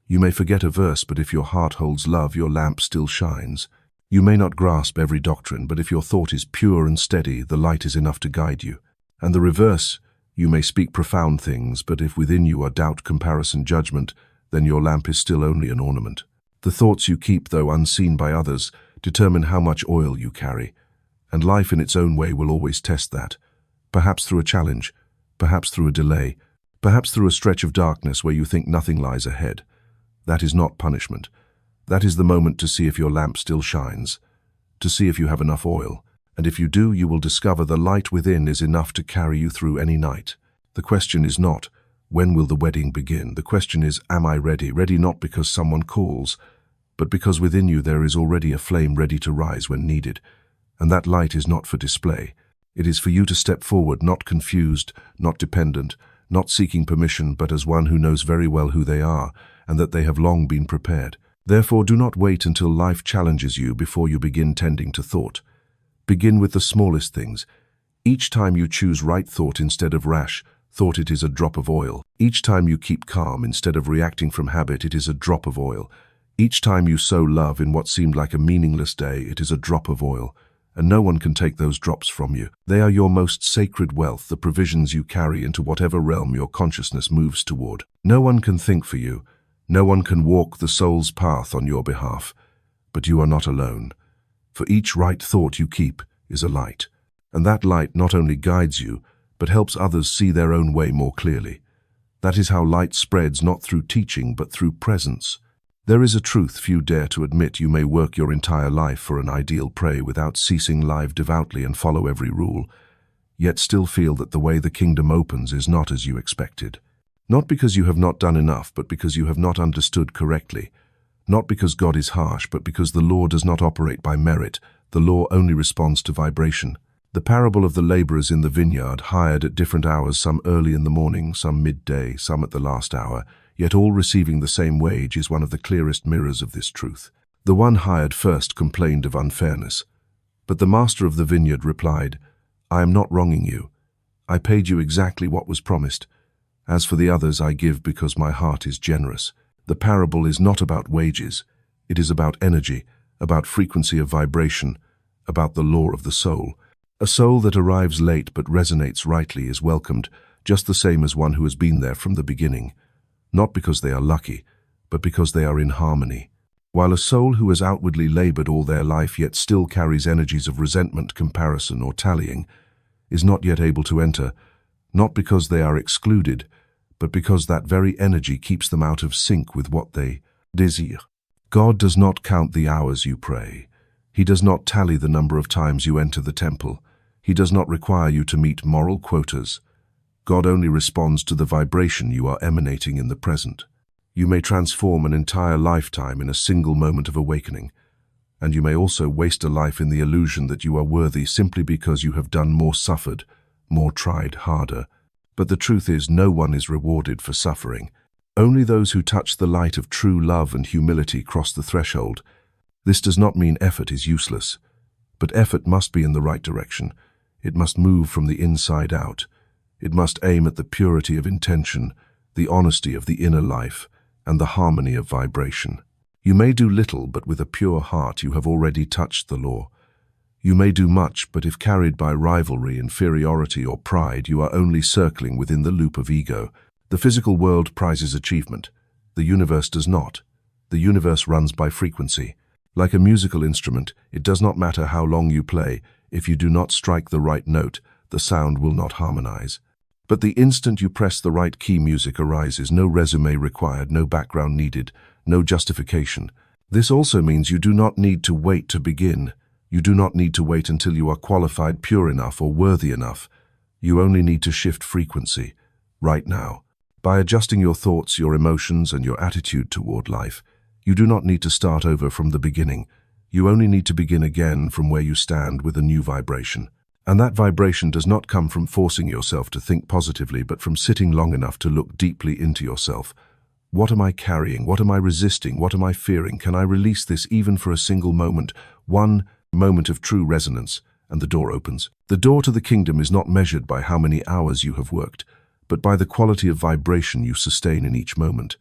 You may forget a verse, but if your heart holds love, your lamp still shines. You may not grasp every doctrine, but if your thought is pure and steady, the light is enough to guide you. And the reverse, you may speak profound things, but if within you are doubt, comparison, judgment, then your lamp is still only an ornament. The thoughts you keep, though unseen by others, determine how much oil you carry, and life in its own way will always test that, perhaps through a challenge, perhaps through a delay, perhaps through a stretch of darkness where you think nothing lies ahead. That is not punishment. That is the moment to see if your lamp still shines, to see if you have enough oil, and if you do, you will discover the light within is enough to carry you through any night. The question is not, when will the wedding begin? The question is, am I ready? Ready not because someone calls, but because within you there is already a flame ready to rise when needed. And that light is not for display. It is for you to step forward, not confused, not dependent, not seeking permission, but as one who knows very well who they are, and that they have long been prepared. Therefore, do not wait until life challenges you before you begin tending to thought. Begin with the smallest things. Each time you choose right thought instead of rash thought, it is a drop of oil. Each time you keep calm instead of reacting from habit, it is a drop of oil. Each time you sow love in what seemed like a meaningless day, it is a drop of oil. And no one can take those drops from you. They are your most sacred wealth, the provisions you carry into whatever realm your consciousness moves toward. No one can think for you. No one can walk the soul's path on your behalf. But you are not alone. For each right thought you keep is a light. And that light not only guides you, but helps others see their own way more clearly. That is how light spreads, not through teaching, but through presence. There is a truth few dare to admit. You may work your entire life for an ideal prey without ceasing, live devoutly and follow every rule, yet still feel that the way the kingdom opens is not as you expected. Not because you have not done enough, but because you have not understood correctly. Not because God is harsh, but because the law does not operate by merit. The law only responds to vibration. The parable of the laborers in the vineyard, hired at different hours, some early in the morning, some midday, some at the last hour, yet all receiving the same wage, is one of the clearest mirrors of this truth. The one hired first complained of unfairness, but the master of the vineyard replied, "I am not wronging you. I paid you exactly what was promised. As for the others, I give because my heart is generous." The parable is not about wages. It is about energy, about frequency of vibration, about the law of the soul. A soul that arrives late but resonates rightly is welcomed, just the same as one who has been there from the beginning. Not because they are lucky, but because they are in harmony. While a soul who has outwardly labored all their life yet still carries energies of resentment, comparison, or tallying, is not yet able to enter, not because they are excluded, but because that very energy keeps them out of sync with what they desire. God does not count the hours you pray. He does not tally the number of times you enter the temple. He does not require you to meet moral quotas. God only responds to the vibration you are emanating in the present. You may transform an entire lifetime in a single moment of awakening, and you may also waste a life in the illusion that you are worthy simply because you have done more, suffered more, tried harder. But the truth is, no one is rewarded for suffering. Only those who touch the light of true love and humility cross the threshold. This does not mean effort is useless, but effort must be in the right direction. It must move from the inside out. It must aim at the purity of intention, the honesty of the inner life, and the harmony of vibration. You may do little, but with a pure heart you have already touched the law. You may do much, but if carried by rivalry, inferiority, or pride, you are only circling within the loop of ego. The physical world prizes achievement. The universe does not. The universe runs by frequency. Like a musical instrument, it does not matter how long you play. If you do not strike the right note, the sound will not harmonize. But the instant you press the right key, music arises. No resume required, no background needed, no justification. This also means you do not need to wait to begin. You do not need to wait until you are qualified, pure enough, or worthy enough. You only need to shift frequency, right now. By adjusting your thoughts, your emotions, and your attitude toward life, you do not need to start over from the beginning. You only need to begin again from where you stand with a new vibration. And that vibration does not come from forcing yourself to think positively, but from sitting long enough to look deeply into yourself. What am I carrying? What am I resisting? What am I fearing? Can I release this even for a single moment? One moment of true resonance, and the door opens. The door to the kingdom is not measured by how many hours you have worked, but by the quality of vibration you sustain in each moment.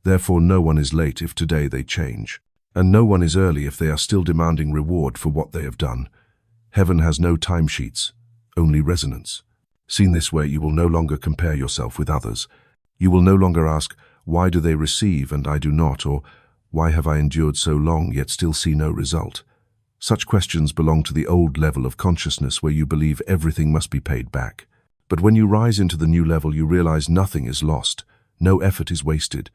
Therefore, no one is late if today they change, and no one is early if they are still demanding reward for what they have done. Heaven has no timesheets, only resonance. Seen this way, you will no longer compare yourself with others. You will no longer ask, why do they receive and I do not, or why have I endured so long yet still see no result? Such questions belong to the old level of consciousness where you believe everything must be paid back. But when you rise into the new level, you realize nothing is lost, no effort is wasted.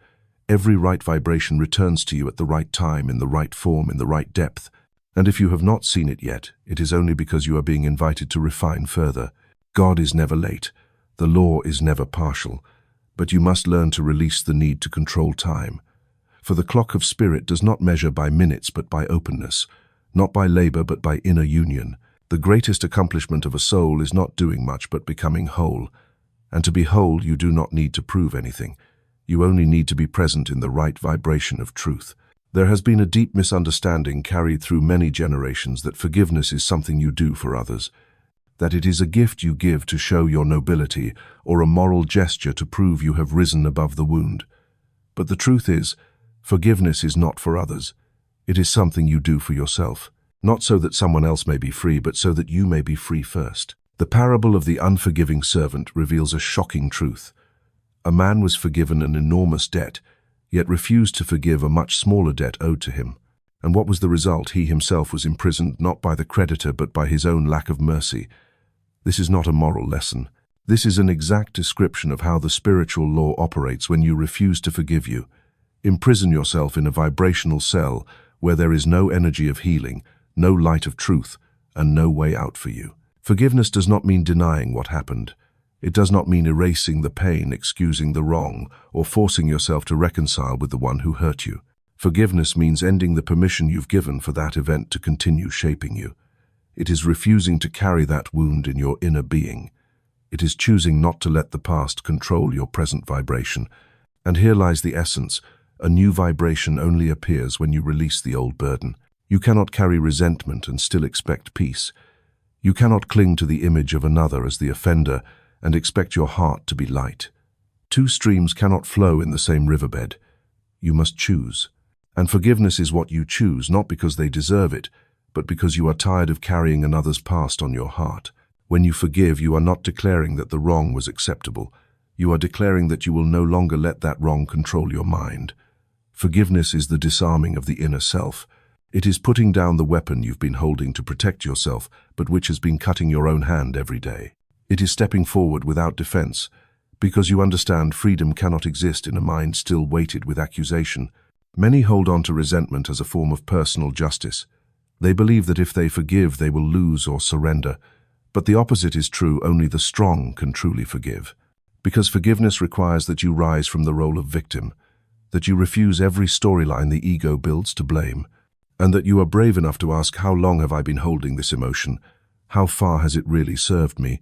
Every right vibration returns to you at the right time, in the right form, in the right depth. And if you have not seen it yet, it is only because you are being invited to refine further. God is never late. The law is never partial. But you must learn to release the need to control time. For the clock of spirit does not measure by minutes but by openness, not by labor but by inner union. The greatest accomplishment of a soul is not doing much but becoming whole. And to be whole, you do not need to prove anything. You only need to be present in the right vibration of truth. There has been a deep misunderstanding carried through many generations that forgiveness is something you do for others, that it is a gift you give to show your nobility or a moral gesture to prove you have risen above the wound. But the truth is, forgiveness is not for others. It is something you do for yourself, not so that someone else may be free, but so that you may be free first. The parable of the unforgiving servant reveals a shocking truth. A man was forgiven an enormous debt, yet refused to forgive a much smaller debt owed to him. And what was the result? He himself was imprisoned not by the creditor but by his own lack of mercy. This is not a moral lesson. This is an exact description of how the spiritual law operates when you refuse to forgive you. Imprison yourself in a vibrational cell where there is no energy of healing, no light of truth, and no way out for you. Forgiveness does not mean denying what happened. It does not mean erasing the pain, excusing the wrong, or forcing yourself to reconcile with the one who hurt you. Forgiveness means ending the permission you've given for that event to continue shaping you. It is refusing to carry that wound in your inner being. It is choosing not to let the past control your present vibration. And here lies the essence. A new vibration only appears when you release the old burden. You cannot carry resentment and still expect peace. You cannot cling to the image of another as the offender and expect your heart to be light. Two streams cannot flow in the same riverbed. You must choose. And forgiveness is what you choose, not because they deserve it, but because you are tired of carrying another's past on your heart. When you forgive, you are not declaring that the wrong was acceptable. You are declaring that you will no longer let that wrong control your mind. Forgiveness is the disarming of the inner self. It is putting down the weapon you've been holding to protect yourself, but which has been cutting your own hand every day. It is stepping forward without defense, because you understand freedom cannot exist in a mind still weighted with accusation. Many hold on to resentment as a form of personal justice. They believe that if they forgive, they will lose or surrender. But the opposite is true. Only the strong can truly forgive. Because forgiveness requires that you rise from the role of victim, that you refuse every storyline the ego builds to blame, and that you are brave enough to ask, how long have I been holding this emotion? How far has it really served me?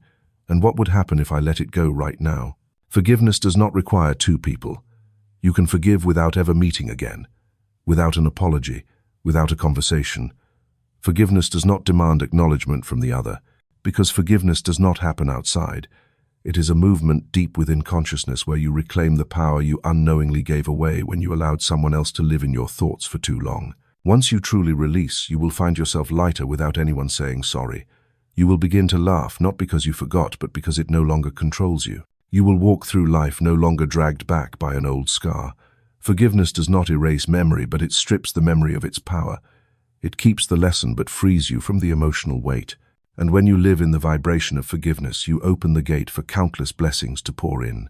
And what would happen if I let it go right now? Forgiveness does not require two people. You can forgive without ever meeting again, without an apology, without a conversation. Forgiveness does not demand acknowledgement from the other, because forgiveness does not happen outside. It is a movement deep within consciousness where you reclaim the power you unknowingly gave away when you allowed someone else to live in your thoughts for too long. Once you truly release, you will find yourself lighter without anyone saying sorry. You will begin to laugh, not because you forgot, but because it no longer controls you. You will walk through life no longer dragged back by an old scar. Forgiveness does not erase memory, but it strips the memory of its power. It keeps the lesson but frees you from the emotional weight. And when you live in the vibration of forgiveness, you open the gate for countless blessings to pour in.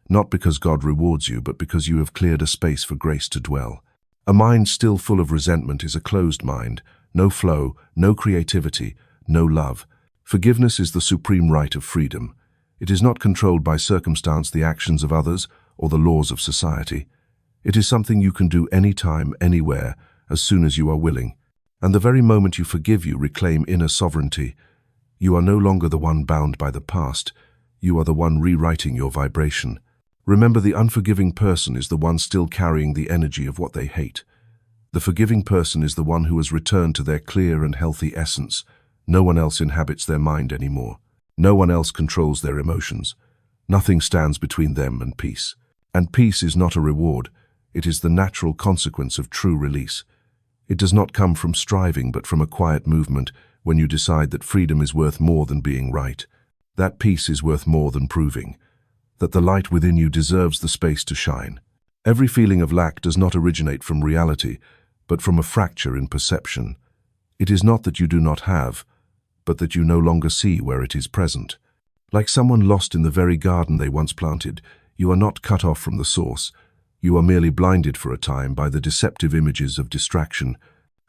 Not because God rewards you, but because you have cleared a space for grace to dwell. A mind still full of resentment is a closed mind. No flow, no creativity, no love. Forgiveness is the supreme right of freedom. It is not controlled by circumstance, the actions of others, or the laws of society. It is something you can do anytime, anywhere, as soon as you are willing. And the very moment you forgive, you reclaim inner sovereignty. You are no longer the one bound by the past. You are the one rewriting your vibration. Remember, the unforgiving person is the one still carrying the energy of what they hate. The forgiving person is the one who has returned to their clear and healthy essence. No one else inhabits their mind anymore. No one else controls their emotions. Nothing stands between them and peace. And peace is not a reward. It is the natural consequence of true release. It does not come from striving, but from a quiet movement when you decide that freedom is worth more than being right, that peace is worth more than proving, that the light within you deserves the space to shine. Every feeling of lack does not originate from reality, but from a fracture in perception. It is not that you do not have, but that you no longer see where it is present. Like someone lost in the very garden they once planted, you are not cut off from the source. You are merely blinded for a time by the deceptive images of distraction.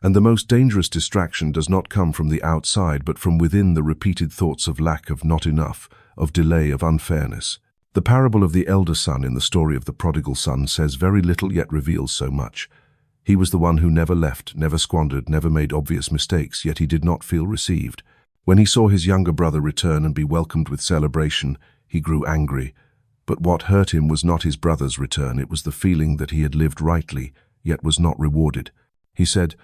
And the most dangerous distraction does not come from the outside, but from within, the repeated thoughts of lack, of not enough, of delay, of unfairness. The parable of the elder son in the story of the prodigal son says very little yet reveals so much. He was the one who never left, never squandered, never made obvious mistakes, yet he did not feel received. When he saw his younger brother return and be welcomed with celebration, he grew angry. But what hurt him was not his brother's return, it was the feeling that he had lived rightly, yet was not rewarded. He said,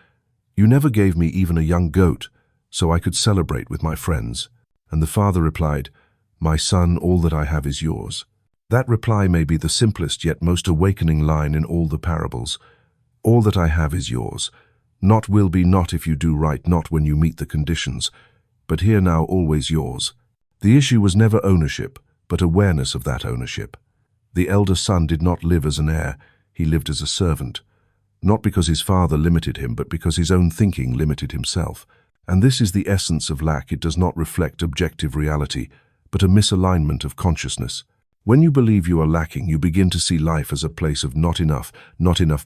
"You never gave me even a young goat, so I could celebrate with my friends." And the father replied, "My son, all that I have is yours." That reply may be the simplest yet most awakening line in all the parables. All that I have is yours. Not will be, not if you do right, not when you meet the conditions, but here now, always yours. The issue was never ownership, but awareness of that ownership. The elder son did not live as an heir, he lived as a servant. Not because his father limited him, but because his own thinking limited himself. And this is the essence of lack. It does not reflect objective reality, but a misalignment of consciousness. When you believe you are lacking, you begin to see life as a place of not enough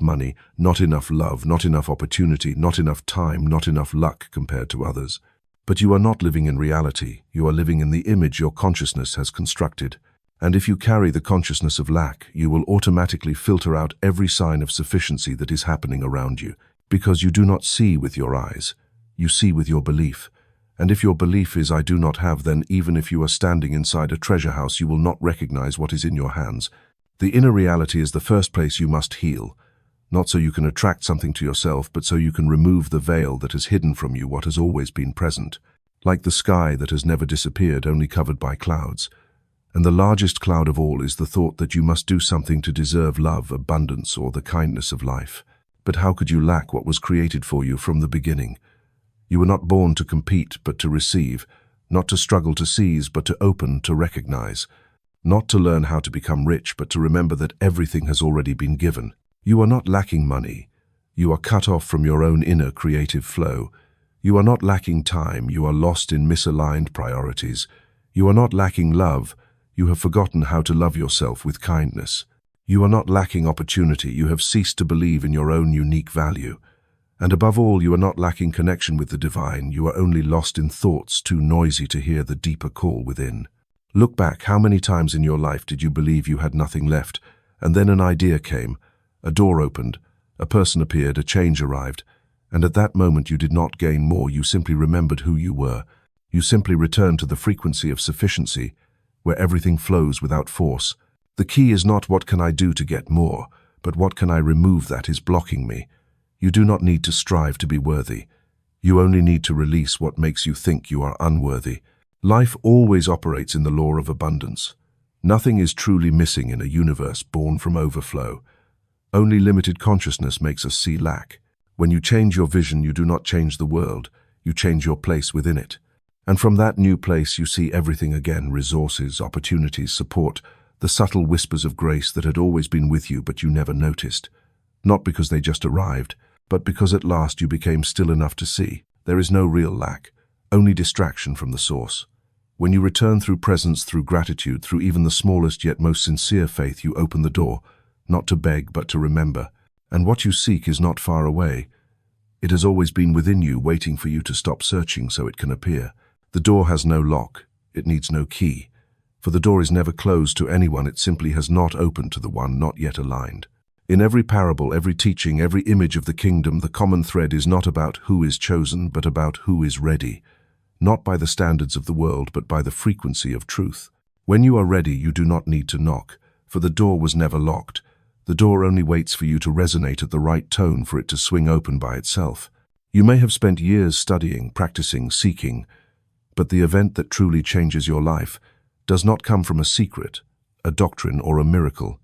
money, not enough love, not enough opportunity, not enough time, not enough luck compared to others. But you are not living in reality, you are living in the image your consciousness has constructed. And if you carry the consciousness of lack, you will automatically filter out every sign of sufficiency that is happening around you, because you do not see with your eyes, you see with your belief. And if your belief is, "I do not have," then even if you are standing inside a treasure house, you will not recognize what is in your hands. The inner reality is the first place you must heal, not so you can attract something to yourself, but so you can remove the veil that has hidden from you what has always been present, like the sky that has never disappeared, only covered by clouds. And the largest cloud of all is the thought that you must do something to deserve love, abundance, or the kindness of life. But how could you lack what was created for you from the beginning? You were not born to compete, but to receive, not to struggle to seize, but to open, to recognize, not to learn how to become rich, but to remember that everything has already been given. You are not lacking money. You are cut off from your own inner creative flow. You are not lacking time. You are lost in misaligned priorities. You are not lacking love. You have forgotten how to love yourself with kindness. You are not lacking opportunity. You have ceased to believe in your own unique value. And above all, you are not lacking connection with the divine. You are only lost in thoughts too noisy to hear the deeper call within. Look back, how many times in your life did you believe you had nothing left, and then an idea came, a door opened, a person appeared, a change arrived, and at that moment you did not gain more, you simply remembered who you were. You simply returned to the frequency of sufficiency, where everything flows without force. The key is not what can I do to get more, but what can I remove that is blocking me. You do not need to strive to be worthy. You only need to release what makes you think you are unworthy. Life always operates in the law of abundance. Nothing is truly missing in a universe born from overflow. Only limited consciousness makes us see lack. When you change your vision, you do not change the world, you change your place within it. And from that new place you see everything again, resources, opportunities, support, the subtle whispers of grace that had always been with you but you never noticed. Not because they just arrived, but because at last you became still enough to see. There is no real lack, only distraction from the source. When you return through presence, through gratitude, through even the smallest yet most sincere faith, you open the door, not to beg but to remember. And what you seek is not far away. It has always been within you, waiting for you to stop searching so it can appear. The door has no lock, it needs no key. For the door is never closed to anyone, it simply has not opened to the one not yet aligned. In every parable, every teaching, every image of the kingdom, the common thread is not about who is chosen, but about who is ready. Not by the standards of the world, but by the frequency of truth. When you are ready, you do not need to knock, for the door was never locked. The door only waits for you to resonate at the right tone for it to swing open by itself. You may have spent years studying, practicing, seeking, but the event that truly changes your life does not come from a secret, a doctrine, or a miracle.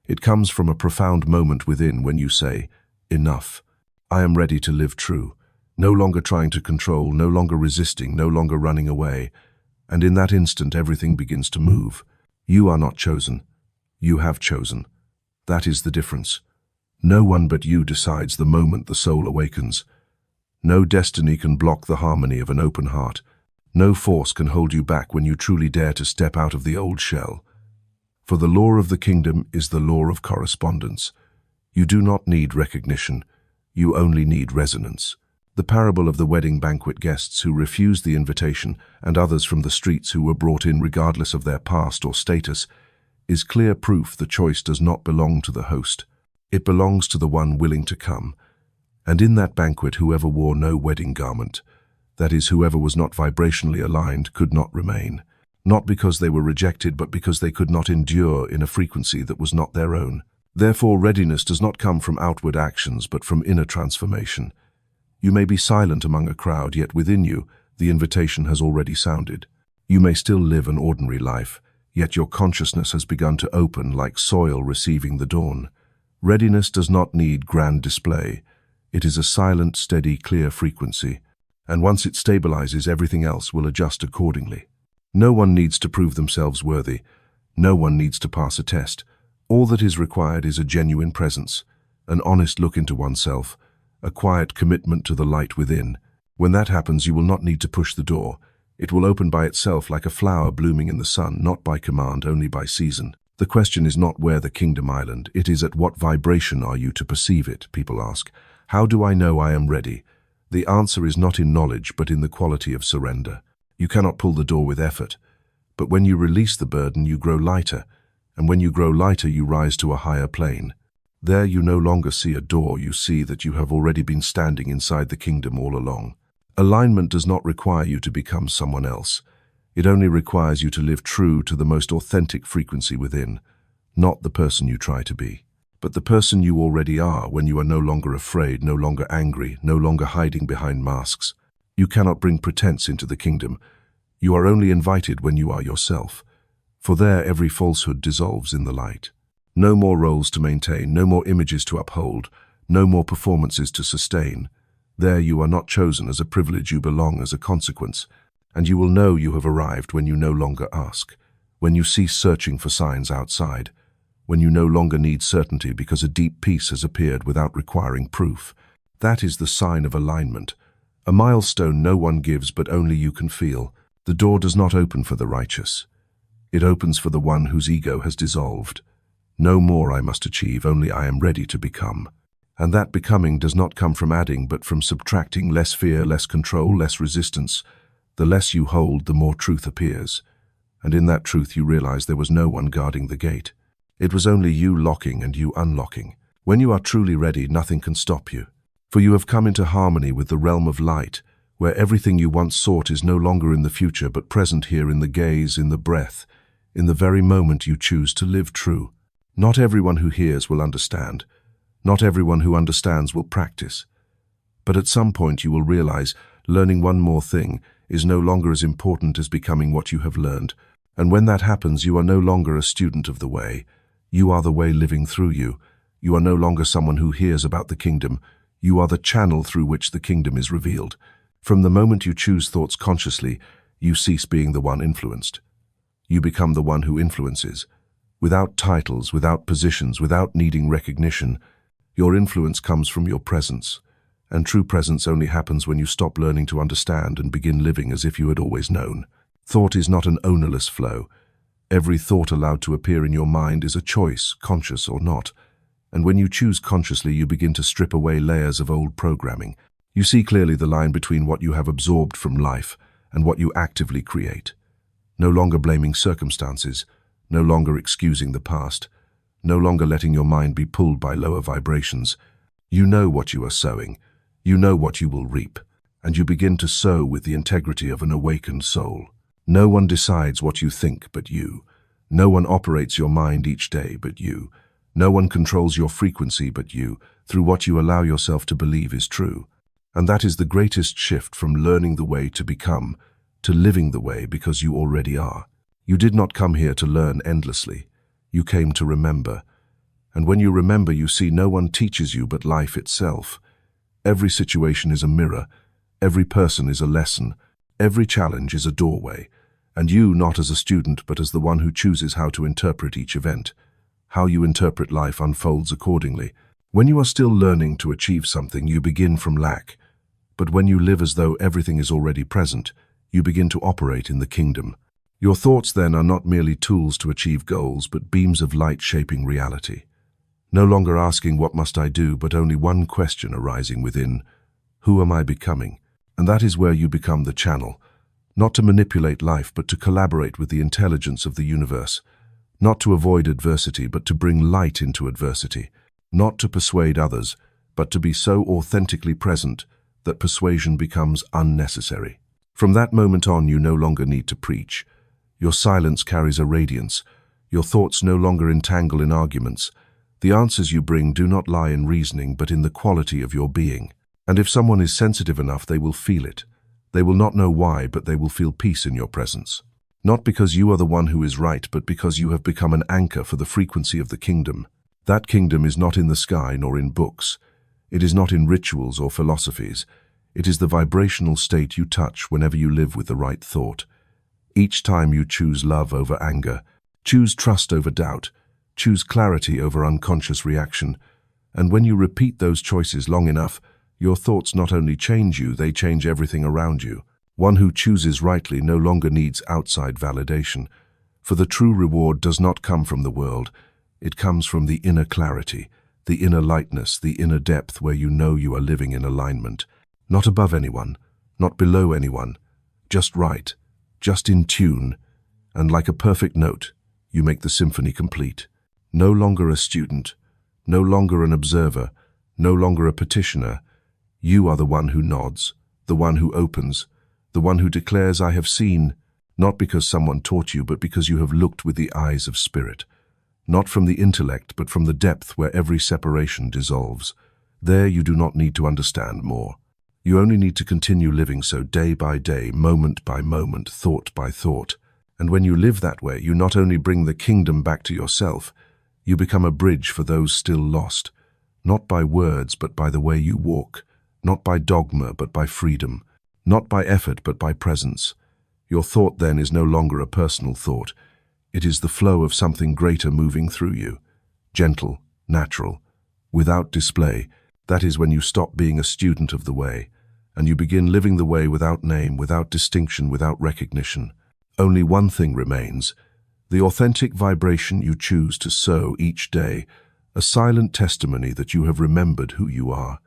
It comes from a profound moment within when you say, "Enough. I am ready to live true." No longer trying to control, no longer resisting, no longer running away. And in that instant, everything begins to move. You are not chosen. You have chosen. That is the difference. No one but you decides the moment the soul awakens. No destiny can block the harmony of an open heart. No force can hold you back when you truly dare to step out of the old shell. For the law of the kingdom is the law of correspondence. You do not need recognition. You only need resonance. The parable of the wedding banquet guests who refused the invitation and others from the streets who were brought in regardless of their past or status is clear proof the choice does not belong to the host. It belongs to the one willing to come. And in that banquet, whoever wore no wedding garment, that is, whoever was not vibrationally aligned, could not remain. Not because they were rejected, but because they could not endure in a frequency that was not their own. Therefore, readiness does not come from outward actions, but from inner transformation. You may be silent among a crowd, yet within you, the invitation has already sounded. You may still live an ordinary life, yet your consciousness has begun to open like soil receiving the dawn. Readiness does not need grand display. It is a silent, steady, clear frequency, and once it stabilizes, everything else will adjust accordingly. No one needs to prove themselves worthy. No one needs to pass a test. All that is required is a genuine presence, an honest look into oneself, a quiet commitment to the light within. When that happens, you will not need to push the door. It will open by itself like a flower blooming in the sun, not by command, only by season. The question is not where the kingdom island, it is at what vibration are you to perceive it, people ask. How do I know I am ready? The answer is not in knowledge, but in the quality of surrender. You cannot pull the door with effort, but when you release the burden, you grow lighter, and when you grow lighter, you rise to a higher plane. There you no longer see a door, you see that you have already been standing inside the kingdom all along. Alignment does not require you to become someone else. It only requires you to live true to the most authentic frequency within, not the person you try to be, but the person you already are when you are no longer afraid, no longer angry, no longer hiding behind masks. You cannot bring pretense into the kingdom. You are only invited when you are yourself, for there every falsehood dissolves in the light. No more roles to maintain, no more images to uphold, no more performances to sustain. There you are not chosen as a privilege, you belong as a consequence, and you will know you have arrived when you no longer ask, when you cease searching for signs outside, when you no longer need certainty because a deep peace has appeared without requiring proof. That is the sign of alignment, a milestone no one gives but only you can feel. The door does not open for the righteous. It opens for the one whose ego has dissolved. No more I must achieve, only I am ready to become. And that becoming does not come from adding, but from subtracting. Less fear, less control, less resistance. The less you hold, the more truth appears. And in that truth you realize there was no one guarding the gate. It was only you locking and you unlocking. When you are truly ready, nothing can stop you. For you have come into harmony with the realm of light, where everything you once sought is no longer in the future but present here in the gaze, in the breath, in the very moment you choose to live true. Not everyone who hears will understand. Not everyone who understands will practice. But at some point you will realize learning one more thing is no longer as important as becoming what you have learned. And when that happens, you are no longer a student of the way. You are the way living through you. You are no longer someone who hears about the kingdom. You are the channel through which the kingdom is revealed. From the moment you choose thoughts consciously, you cease being the one influenced. You become the one who influences. Without titles, without positions, without needing recognition, your influence comes from your presence. And true presence only happens when you stop learning to understand and begin living as if you had always known. Thought is not an ownerless flow. Every thought allowed to appear in your mind is a choice, conscious or not. And when you choose consciously, you begin to strip away layers of old programming. You see clearly the line between what you have absorbed from life and what you actively create. No longer blaming circumstances, no longer excusing the past, no longer letting your mind be pulled by lower vibrations. You know what you are sowing, you know what you will reap, and you begin to sow with the integrity of an awakened soul. No one decides what you think but you. No one operates your mind each day but you. No one controls your frequency but you, through what you allow yourself to believe is true. And that is the greatest shift from learning the way to become, to living the way because you already are. You did not come here to learn endlessly. You came to remember. And when you remember, you see no one teaches you but life itself. Every situation is a mirror. Every person is a lesson. Every challenge is a doorway. And you, not as a student, but as the one who chooses how to interpret each event. How you interpret life unfolds accordingly. When you are still learning to achieve something, you begin from lack. But when you live as though everything is already present, you begin to operate in the kingdom. Your thoughts then are not merely tools to achieve goals, but beams of light shaping reality. No longer asking what must I do, but only one question arising within: who am I becoming? And that is where you become the channel, not to manipulate life, but to collaborate with the intelligence of the universe. Not to avoid adversity, but to bring light into adversity. Not to persuade others, but to be so authentically present that persuasion becomes unnecessary. From that moment on, you no longer need to preach. Your silence carries a radiance. Your thoughts no longer entangle in arguments. The answers you bring do not lie in reasoning, but in the quality of your being. And if someone is sensitive enough, they will feel it. They will not know why, but they will feel peace in your presence. Not because you are the one who is right, but because you have become an anchor for the frequency of the kingdom. That kingdom is not in the sky nor in books. It is not in rituals or philosophies. It is the vibrational state you touch whenever you live with the right thought. Each time you choose love over anger, choose trust over doubt, choose clarity over unconscious reaction. And when you repeat those choices long enough, your thoughts not only change you, they change everything around you. One who chooses rightly no longer needs outside validation, for the true reward does not come from the world. It comes from the inner clarity, the inner lightness, the inner depth where you know you are living in alignment. Not above anyone, not below anyone, just right, just in tune, and like a perfect note, you make the symphony complete. No longer a student, no longer an observer, no longer a petitioner. You are the one who nods, the one who opens, the one who declares, I have seen, not because someone taught you, but because you have looked with the eyes of spirit. Not from the intellect, but from the depth where every separation dissolves. There you do not need to understand more. You only need to continue living so day by day, moment by moment, thought by thought. And when you live that way, you not only bring the kingdom back to yourself, you become a bridge for those still lost. Not by words, but by the way you walk. Not by dogma, but by freedom. Not by effort, but by presence. Your thought then is no longer a personal thought. It is the flow of something greater moving through you. gentle, natural, without display. That is when you stop being a student of the way, and you begin living the way without name, without distinction, without recognition. Only one thing remains: the authentic vibration you choose to sow each day, a silent testimony that you have remembered who you are.